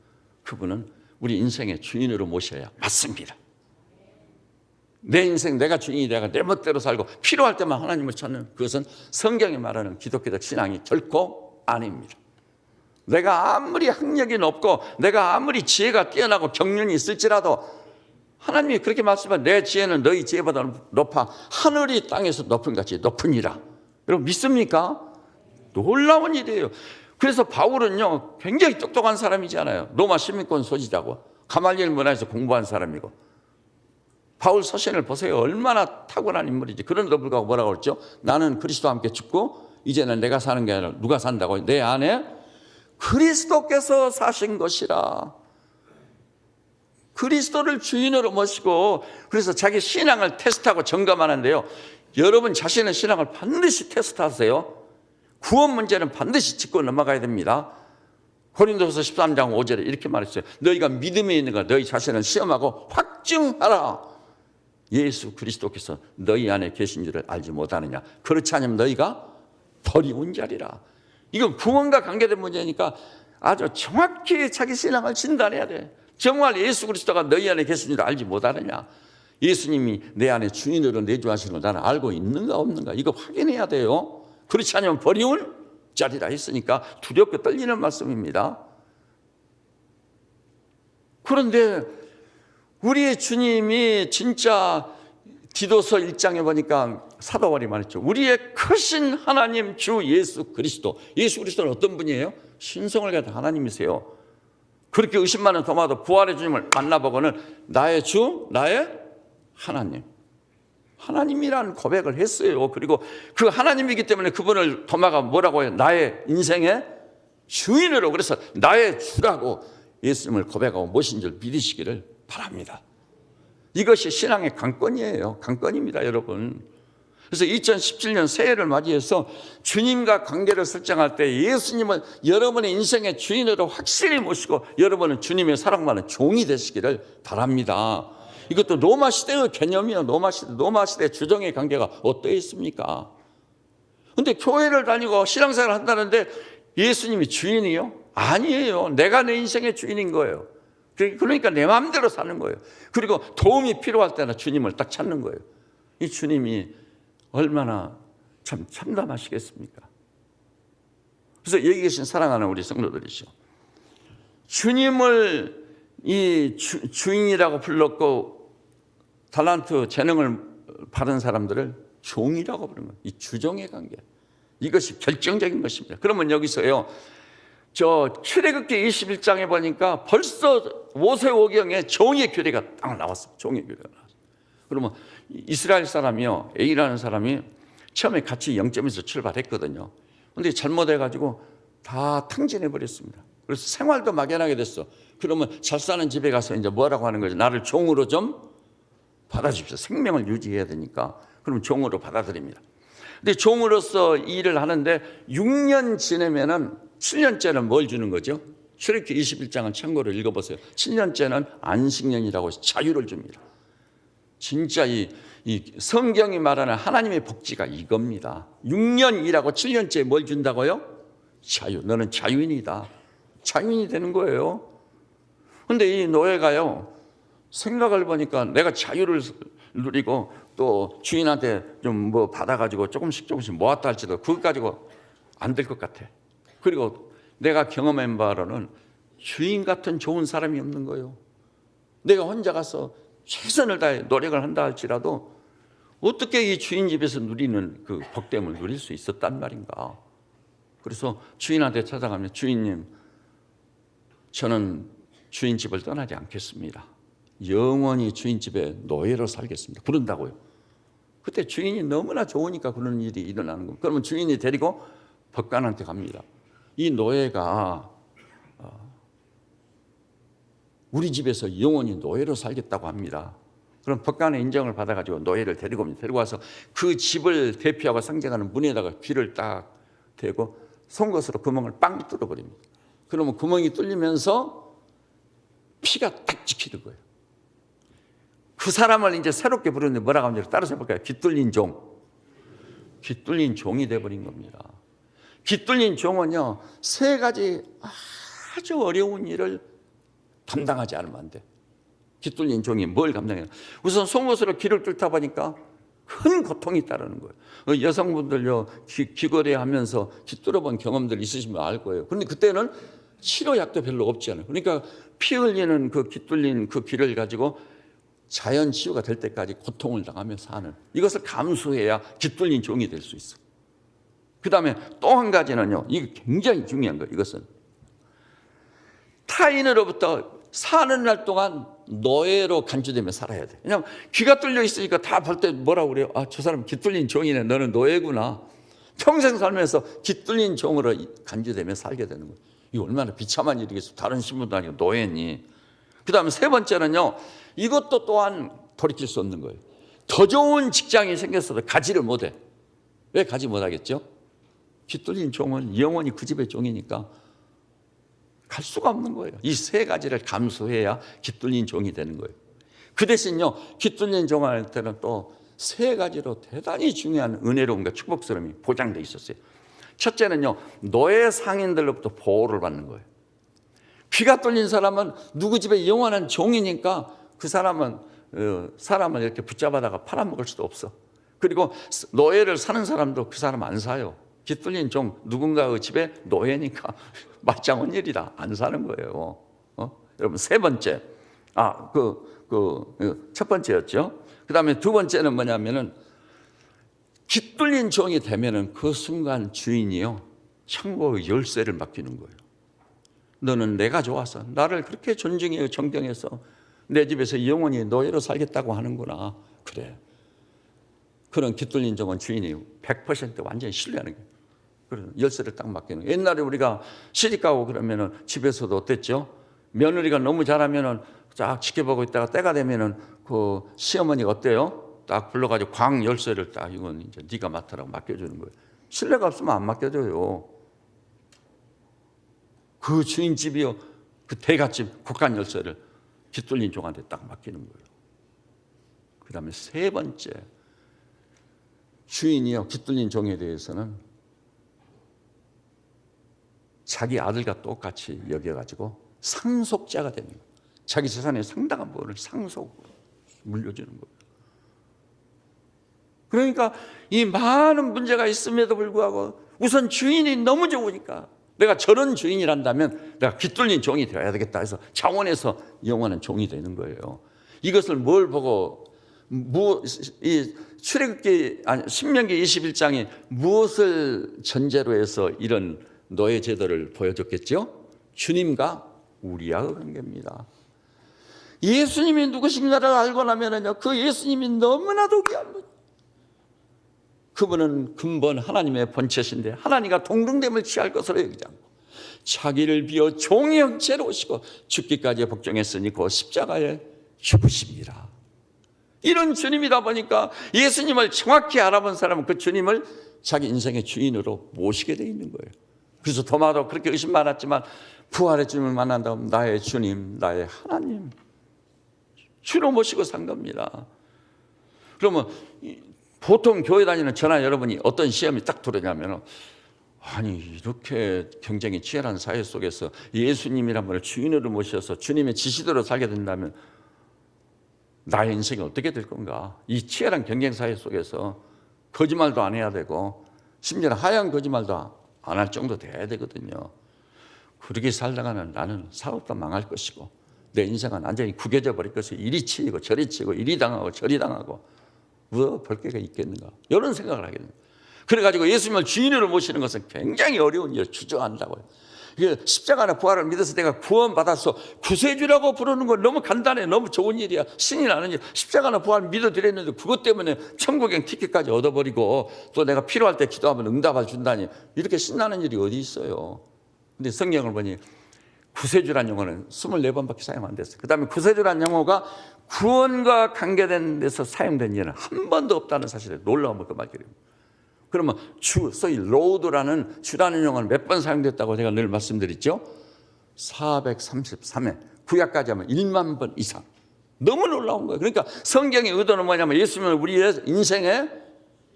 그분은 우리 인생의 주인으로 모셔야 맞습니다. 내 인생 내가 주인이 되고 내 멋대로 살고 필요할 때만 하나님을 찾는, 그것은 성경이 말하는 기독교적 신앙이 결코 아닙니다. 내가 아무리 학력이 높고 내가 아무리 지혜가 뛰어나고 경륜이 있을지라도 하나님이 그렇게 말씀하면 내 지혜는 너희 지혜보다 높아 하늘이 땅에서 높은 같이 높으니라. 여러분 믿습니까? 놀라운 일이에요. 그래서 바울은요 굉장히 똑똑한 사람이잖아요. 로마 시민권 소지자고 가말리엘 문화에서 공부한 사람이고, 바울 서신을 보세요. 얼마나 탁월한 인물이지. 그런데도 불구하고 뭐라고 그랬죠? 나는 그리스도와 함께 죽고 이제는 내가 사는 게 아니라 누가 산다고? 내 안에 그리스도께서 사신 것이라. 그리스도를 주인으로 모시고, 그래서 자기 신앙을 테스트하고 점검하는데요, 여러분 자신의 신앙을 반드시 테스트하세요. 구원 문제는 반드시 짚고 넘어가야 됩니다. 고린도서 13장 5절에 이렇게 말했어요. 너희가 믿음에 있는가 너희 자신을 시험하고 확증하라. 예수 그리스도께서 너희 안에 계신 줄을 알지 못하느냐? 그렇지 않으면 너희가 버리운 자리라. 이건 구원과 관계된 문제니까 아주 정확히 자기 신앙을 진단해야 돼. 정말 예수 그리스도가 너희 안에 계신 줄 알지 못하느냐? 예수님이 내 안에 주인으로 내주하시는 걸 나는 알고 있는가 없는가? 이거 확인해야 돼요. 그렇지 않으면 버리운 자리라 했으니까 두렵고 떨리는 말씀입니다. 그런데 우리의 주님이 진짜 디도서 1장에 보니까 사도 바울이 말했죠. 우리의 크신 하나님 주 예수 그리스도. 예수 그리스도는 어떤 분이에요? 신성을 가진 하나님이세요. 그렇게 의심 많은 도마도 부활의 주님을 만나보고는 나의 주, 나의 하나님. 하나님이라는 고백을 했어요. 그리고 그 하나님이기 때문에 그분을 도마가 뭐라고 해요? 나의 인생의 주인으로. 그래서 나의 주라고 예수님을 고백하고 모신 줄 믿으시기를 바랍니다. 이것이 신앙의 강권이에요. 강권입니다, 여러분. 그래서 2017년 새해를 맞이해서 주님과 관계를 설정할 때 예수님은 여러분의 인생의 주인으로 확실히 모시고 여러분은 주님의 사랑받는 종이 되시기를 바랍니다. 이것도 로마 시대의 개념이요. 로마 시대 주정의 관계가 어떠 있습니까? 근데 교회를 다니고 신앙생활을 한다는데 예수님이 주인이요? 아니에요. 내가 내 인생의 주인인 거예요. 그러니까 내 마음대로 사는 거예요. 그리고 도움이 필요할 때나 주님을 딱 찾는 거예요. 이 주님이 얼마나 참 참담하시겠습니까? 그래서 여기 계신 사랑하는 우리 성도들이시오. 주님을 이 주인이라고 불렀고 달란트 재능을 받은 사람들을 종이라고 부르는 거예요. 이 주종의 관계. 이것이 결정적인 것입니다. 그러면 여기서요. 저 출애굽기 21장에 보니까 벌써 모세오경에 종의 규례가 딱 나왔어요. 종의 규례가 나왔어요. 그러면 이스라엘 사람이요, A라는 사람이 처음에 같이 0점에서 출발했거든요. 그런데 잘못해가지고 다 탕진해 버렸습니다. 그래서 생활도 막연하게 됐어. 그러면 잘 사는 집에 가서 이제 뭐라고 하는 거죠? 나를 종으로 좀 받아주십시오. 생명을 유지해야 되니까. 그럼 종으로 받아들입니다. 근데 종으로서 일을 하는데 6년 지내면은 7년째는 뭘 주는 거죠? 출애굽기 21장은 참고로 읽어보세요. 7년째는 안식년이라고 해서 자유를 줍니다. 진짜 이 성경이 말하는 하나님의 복지가 이겁니다. 6년 일하고 7년째에 뭘 준다고요? 자유. 너는 자유인이다. 자유인이 되는 거예요. 그런데 이 노예가요, 생각을 보니까 내가 자유를 누리고 또 주인한테 좀 뭐 받아가지고 조금씩 모았다 할지도 그것 가지고 안 될 것 같아. 그리고 내가 경험한 바로는 주인 같은 좋은 사람이 없는 거예요. 내가 혼자 가서 최선을 다해 노력을 한다 할지라도 어떻게 이 주인 집에서 누리는 그 복됨을 누릴 수 있었단 말인가. 그래서 주인한테 찾아가면 주인님, 저는 주인 집을 떠나지 않겠습니다. 영원히 주인 집에 노예로 살겠습니다. 그런다고요. 그때 주인이 너무나 좋으니까 그런 일이 일어나는 겁니다. 그러면 주인이 데리고 법관한테 갑니다. 이 노예가 우리 집에서 영원히 노예로 살겠다고 합니다. 그럼 법관의 인정을 받아가지고 노예를 데리고 옵니다. 데리고 와서 그 집을 대표하고 상징하는 문에다가 귀를 딱 대고 송곳으로 구멍을 빵 뚫어버립니다. 그러면 구멍이 뚫리면서 피가 탁 찍히는 거예요. 그 사람을 이제 새롭게 부르는데 뭐라고 하는지 따라서 해볼까요? 귀뚫린 종. 귀뚫린 종이 돼버린 겁니다. 귀뚫린 종은요, 세 가지 아주 어려운 일을 감당하지 않으면 안 돼. 귀뚫린 종이 뭘 감당해요? 우선 송곳으로 귀를 뚫다 보니까 큰 고통이 따르는 거예요. 여성분들요, 귀걸이 하면서 귀 뚫어본 경험들 있으시면 알 거예요. 그런데 그때는 치료약도 별로 없지 않아요. 그러니까 피 흘리는 그 귀 뚫린 그 귀를 가지고 자연 치유가 될 때까지 고통을 당하며 사는, 이것을 감수해야 귀 뚫린 종이 될 수 있어. 그 다음에 또 한 가지는요, 이게 굉장히 중요한 거예요. 이것은 타인으로부터 사는 날 동안 노예로 간주되며 살아야 돼. 왜냐하면 귀가 뚫려 있으니까 다 볼 때 뭐라고 그래요? 아, 저 사람 귀 뚫린 종이네. 너는 노예구나. 평생 살면서 귀 뚫린 종으로 간주되며 살게 되는 거예요. 이거 얼마나 비참한 일이겠어. 다른 신분도 아니고 노예니. 그 다음에 세 번째는요, 이것도 또한 돌이킬 수 없는 거예요. 더 좋은 직장이 생겼어도 가지를 못해. 왜 가지 못하겠죠? 귀 뚫린 종은 영원히 그 집의 종이니까 갈 수가 없는 거예요. 이 세 가지를 감수해야 귀 뚫린 종이 되는 거예요. 그 대신요, 귀 뚫린 종한테는 또 세 가지로 대단히 중요한 은혜로움과 축복스러움이 보장되어 있었어요. 첫째는요, 노예 상인들로부터 보호를 받는 거예요. 귀가 뚫린 사람은 누구 집에 영원한 종이니까 그 사람은 사람을 이렇게 붙잡아다가 팔아먹을 수도 없어. 그리고 노예를 사는 사람도 그 사람 안 사요. 귀 뚫린 종, 누군가의 집에 노예니까 말짱한 일이다. 안 사는 거예요. 여러분, 세 번째, 첫 번째였죠. 그 다음에 두 번째는 뭐냐면은 깃들린 종이 되면은 그 순간 주인이요, 천국의 열쇠를 맡기는 거예요. 너는 내가 좋아서, 나를 그렇게 존중해요, 존경해서 내 집에서 영원히 노예로 살겠다고 하는구나. 그래. 그런 깃들린 종은 주인이 100% 완전히 신뢰하는 거예요. 그래서 열쇠를 딱 맡기는 거예요. 옛날에 우리가 시집가고 그러면은 집에서도 어땠죠? 며느리가 너무 잘하면은 쫙 지켜보고 있다가 때가 되면은 그 시어머니가 어때요? 딱 불러가지고 광 열쇠를 딱, 이건 이제 네가 맡으라고 맡겨주는 거예요. 신뢰가 없으면 안 맡겨줘요. 그 주인집이요, 그 대갓집 국간 열쇠를 깃들린 종한테 딱 맡기는 거예요. 그 다음에 세 번째, 주인이요, 깃들린 종에 대해서는 자기 아들과 똑같이 여겨가지고 상속자가 되는 거예요. 자기 재산의 상당한 부분을 상속으로 물려주는 거예요. 그러니까 이 많은 문제가 있음에도 불구하고 우선 주인이 너무 좋으니까, 내가 저런 주인이란다면 내가 깃들린 종이 되어야 되겠다 해서 차원에서 영원한 종이 되는 거예요. 이것을 뭘 보고, 이 출애굽기, 신명기 21장이 무엇을 전제로 해서 이런 노예 제도를 보여줬겠죠? 주님과 우리와의 관계입니다. 예수님이 누구신가를 알고 나면은요, 그 예수님이 너무나도 귀한 분. 그분은 근본 하나님의 본체신데 하나님과 동등됨을 취할 것으로 여기지 않고 자기를 비워 종의 형체로 오시고 죽기까지 복종했으니 그 십자가에 죽으십니다. 이런 주님이다 보니까 예수님을 정확히 알아본 사람은 그 주님을 자기 인생의 주인으로 모시게 돼 있는 거예요. 그래서 도마도 그렇게 의심 많았지만 부활의 주님을 만난다면 나의 주님, 나의 하나님, 주로 모시고 산 겁니다. 그러면 보통 교회 다니는 저나 여러분이 어떤 시험이 딱 들어오냐면, 아니 이렇게 경쟁이 치열한 사회 속에서 예수님이란 분을 주인으로 모셔서 주님의 지시대로 살게 된다면 나의 인생이 어떻게 될 건가? 이 치열한 경쟁 사회 속에서 거짓말도 안 해야 되고 심지어는 하얀 거짓말도 안 할 정도 돼야 되거든요. 그렇게 살다가는 나는 사업도 망할 것이고 내 인생은 완전히 구겨져 버릴 것이고 이리 치이고 저리 치고 이리 당하고 저리 당하고 뭐 볼 게가 있겠는가, 이런 생각을 하게 됩니다. 그래가지고 예수님을 주인으로 모시는 것은 굉장히 어려운 일을 주저한다고요. 십자가나 부활을 믿어서 내가 구원받아서 구세주라고 부르는 건 너무 간단해, 너무 좋은 일이야, 신이 나는 일. 십자가나 부활 믿어드렸는데 그것 때문에 천국행 티켓까지 얻어버리고 또 내가 필요할 때 기도하면 응답을 준다니, 이렇게 신나는 일이 어디 있어요. 근데 성경을 보니 구세주란 용어는 24번밖에 사용 안 됐어요. 그 다음에 구세주란 용어가 구원과 관계된 데서 사용된 일은 한 번도 없다는 사실에 놀라움을 금하기입니다. 그러면 주, 소위 로드라는 주라는 용어는 몇 번 사용됐다고 제가 늘 말씀드렸죠? 433회, 구약까지 하면 1만 번 이상. 너무 놀라운 거예요. 그러니까 성경의 의도는 뭐냐면 예수님을 우리의 인생의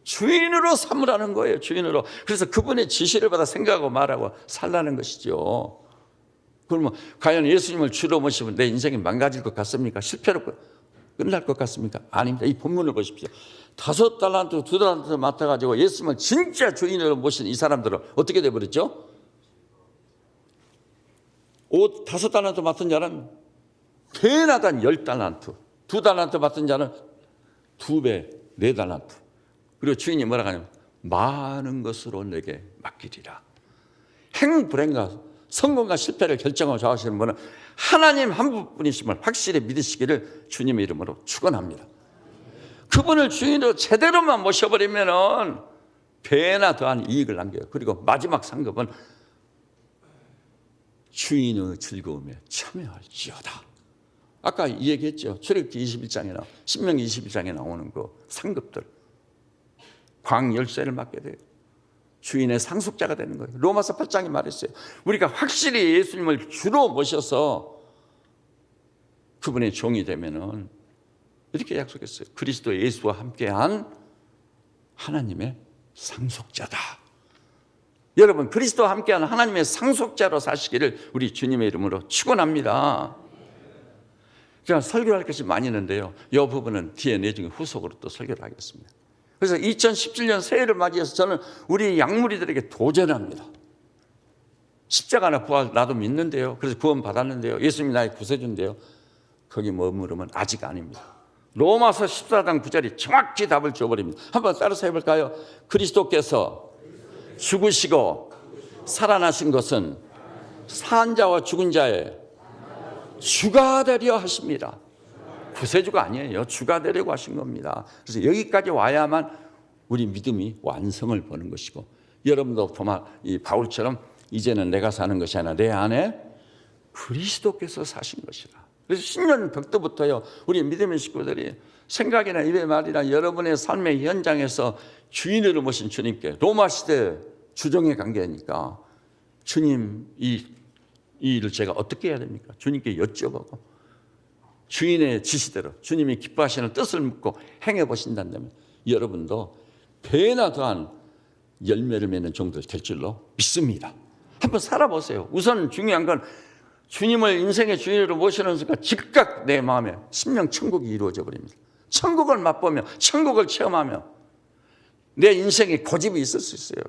주인으로 삼으라는 거예요. 주인으로. 그래서 그분의 지시를 받아 생각하고 말하고 살라는 것이죠. 그러면 과연 예수님을 주로 모시면 내 인생이 망가질 것 같습니까? 실패로 끝날 것 같습니까? 아닙니다. 이 본문을 보십시오. 5달란트, 2달란트 맡아가지고 예수님을 진짜 주인으로 모신 이 사람들은 어떻게 돼버렸죠? 5달란트 맡은 자는 배나 단 10달란트, 2달란트 맡은 자는 2배, 4달란트. 그리고 주인이 뭐라고 하냐면 많은 것으로 내게 맡기리라. 행불행과 성공과 실패를 결정하고 좌우하시는 분은 하나님 한 분이심을 확실히 믿으시기를 주님의 이름으로 축원합니다. 그분을 주인으로 제대로만 모셔버리면은 배나 더한 이익을 남겨요. 그리고 마지막 상급은 주인의 즐거움에 참여할지어다. 아까 이 얘기했죠. 출애굽기 21장에 신명기 21장에 나오는 그 상급들, 광 열쇠를 맡게 돼요. 주인의 상속자가 되는 거예요. 로마서 8장이 말했어요. 우리가 확실히 예수님을 주로 모셔서 그분의 종이 되면은 이렇게 약속했어요. 그리스도 예수와 함께한 하나님의 상속자다. 여러분, 그리스도와 함께한 하나님의 상속자로 사시기를 우리 주님의 이름으로 축원합니다. 제가 설교할 것이 많이 있는데요, 이 부분은 뒤에 내중에 후속으로 또 설교를 하겠습니다. 그래서 2017년 새해를 맞이해서 저는 우리 양무리들에게 도전합니다. 십자가나 부활 나도 믿는데요. 그래서 구원 받았는데요. 예수님이 나의 구세주인데요. 거기 머무르면 아직 아닙니다. 로마서 14장 9절이 정확히 답을 줘버립니다. 한번 따라서 해볼까요? 그리스도께서 죽으시고 살아나신 것은 산 자와 죽은 자의 주가 되려 하십니다. 구세주가 아니에요. 주가 되려고 하신 겁니다. 그래서 여기까지 와야만 우리 믿음이 완성을 보는 것이고, 여러분도 이 바울처럼 이제는 내가 사는 것이 아니라 내 안에 그리스도께서 사신 것이라. 그래서 10년 벽도부터요, 우리 믿음의 식구들이 생각이나 입의 말이나 여러분의 삶의 현장에서 주인으로 모신 주님께, 로마 시대 주정의 관계니까 주님 이 일을 제가 어떻게 해야 됩니까? 주님께 여쭤보고 주인의 지시대로 주님이 기뻐하시는 뜻을 묻고 행해 보신다면 여러분도 배나 더한 열매를 맺는 종들 될 줄로 믿습니다. 한번 살아보세요. 우선 중요한 건 주님을 인생의 주인으로 모시는 순간 즉각 내 마음에 심령 천국이 이루어져 버립니다. 천국을 맛보며 천국을 체험하며 내 인생에 고집이 있을 수 있어요.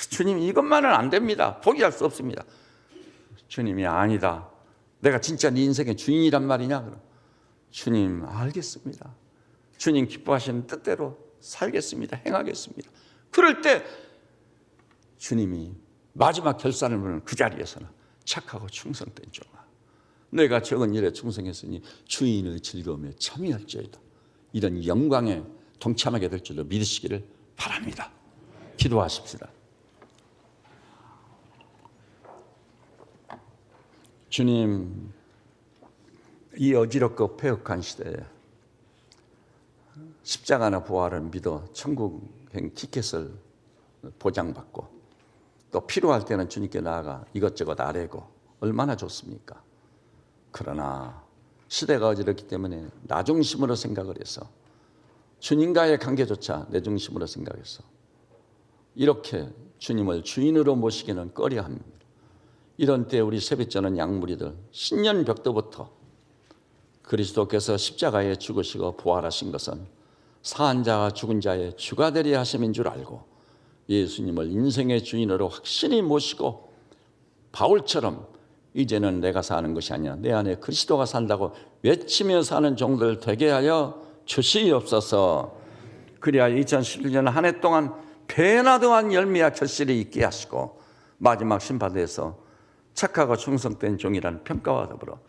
주님 이것만은 안 됩니다. 포기할 수 없습니다. 주님이 아니다. 내가 진짜 네 인생의 주인이란 말이냐? 그럼 주님 알겠습니다. 주님 기뻐하시는 뜻대로 살겠습니다. 행하겠습니다. 그럴 때 주님이 마지막 결산을 보는 그 자리에서는 착하고 충성된 종아, 내가 적은 일에 충성했으니 주인의 즐거움에 참여할지어다. 이런 영광에 동참하게 될 줄로 믿으시기를 바랍니다. 기도하십시다. 주님, 이 어지럽고 폐역한 시대에 십자가나 부활을 믿어 천국행 티켓을 보장받고 또 필요할 때는 주님께 나아가 이것저것 아뢰고 얼마나 좋습니까? 그러나 시대가 어지럽기 때문에 나 중심으로 생각을 해서 주님과의 관계조차 내 중심으로 생각해서 이렇게 주님을 주인으로 모시기는 꺼려합니다. 이런 때 우리 세뱃전은 양무리들 신년 벽도부터 그리스도께서 십자가에 죽으시고 부활하신 것은 사한 자와 죽은 자의 주가 되려 하심인 줄 알고 예수님을 인생의 주인으로 확실히 모시고 바울처럼 이제는 내가 사는 것이 아니라 내 안에 그리스도가 산다고 외치며 사는 종들 되게 하여 주시옵소서. 그래야 2017년 한 해 동안 배나 더한 열매와 결실이 있게 하시고 마지막 심판대에서 착하고 충성된 종이라는 평가와 더불어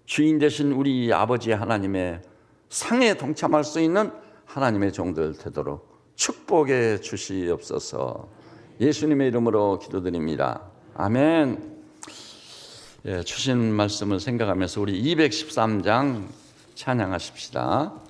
주인 되신 우리 아버지 하나님의 상에 동참할 수 있는 하나님의 종들 되도록 축복해 주시옵소서. 예수님의 이름으로 기도드립니다. 아멘. 예, 주신 말씀을 생각하면서 우리 213장 찬양하십시다.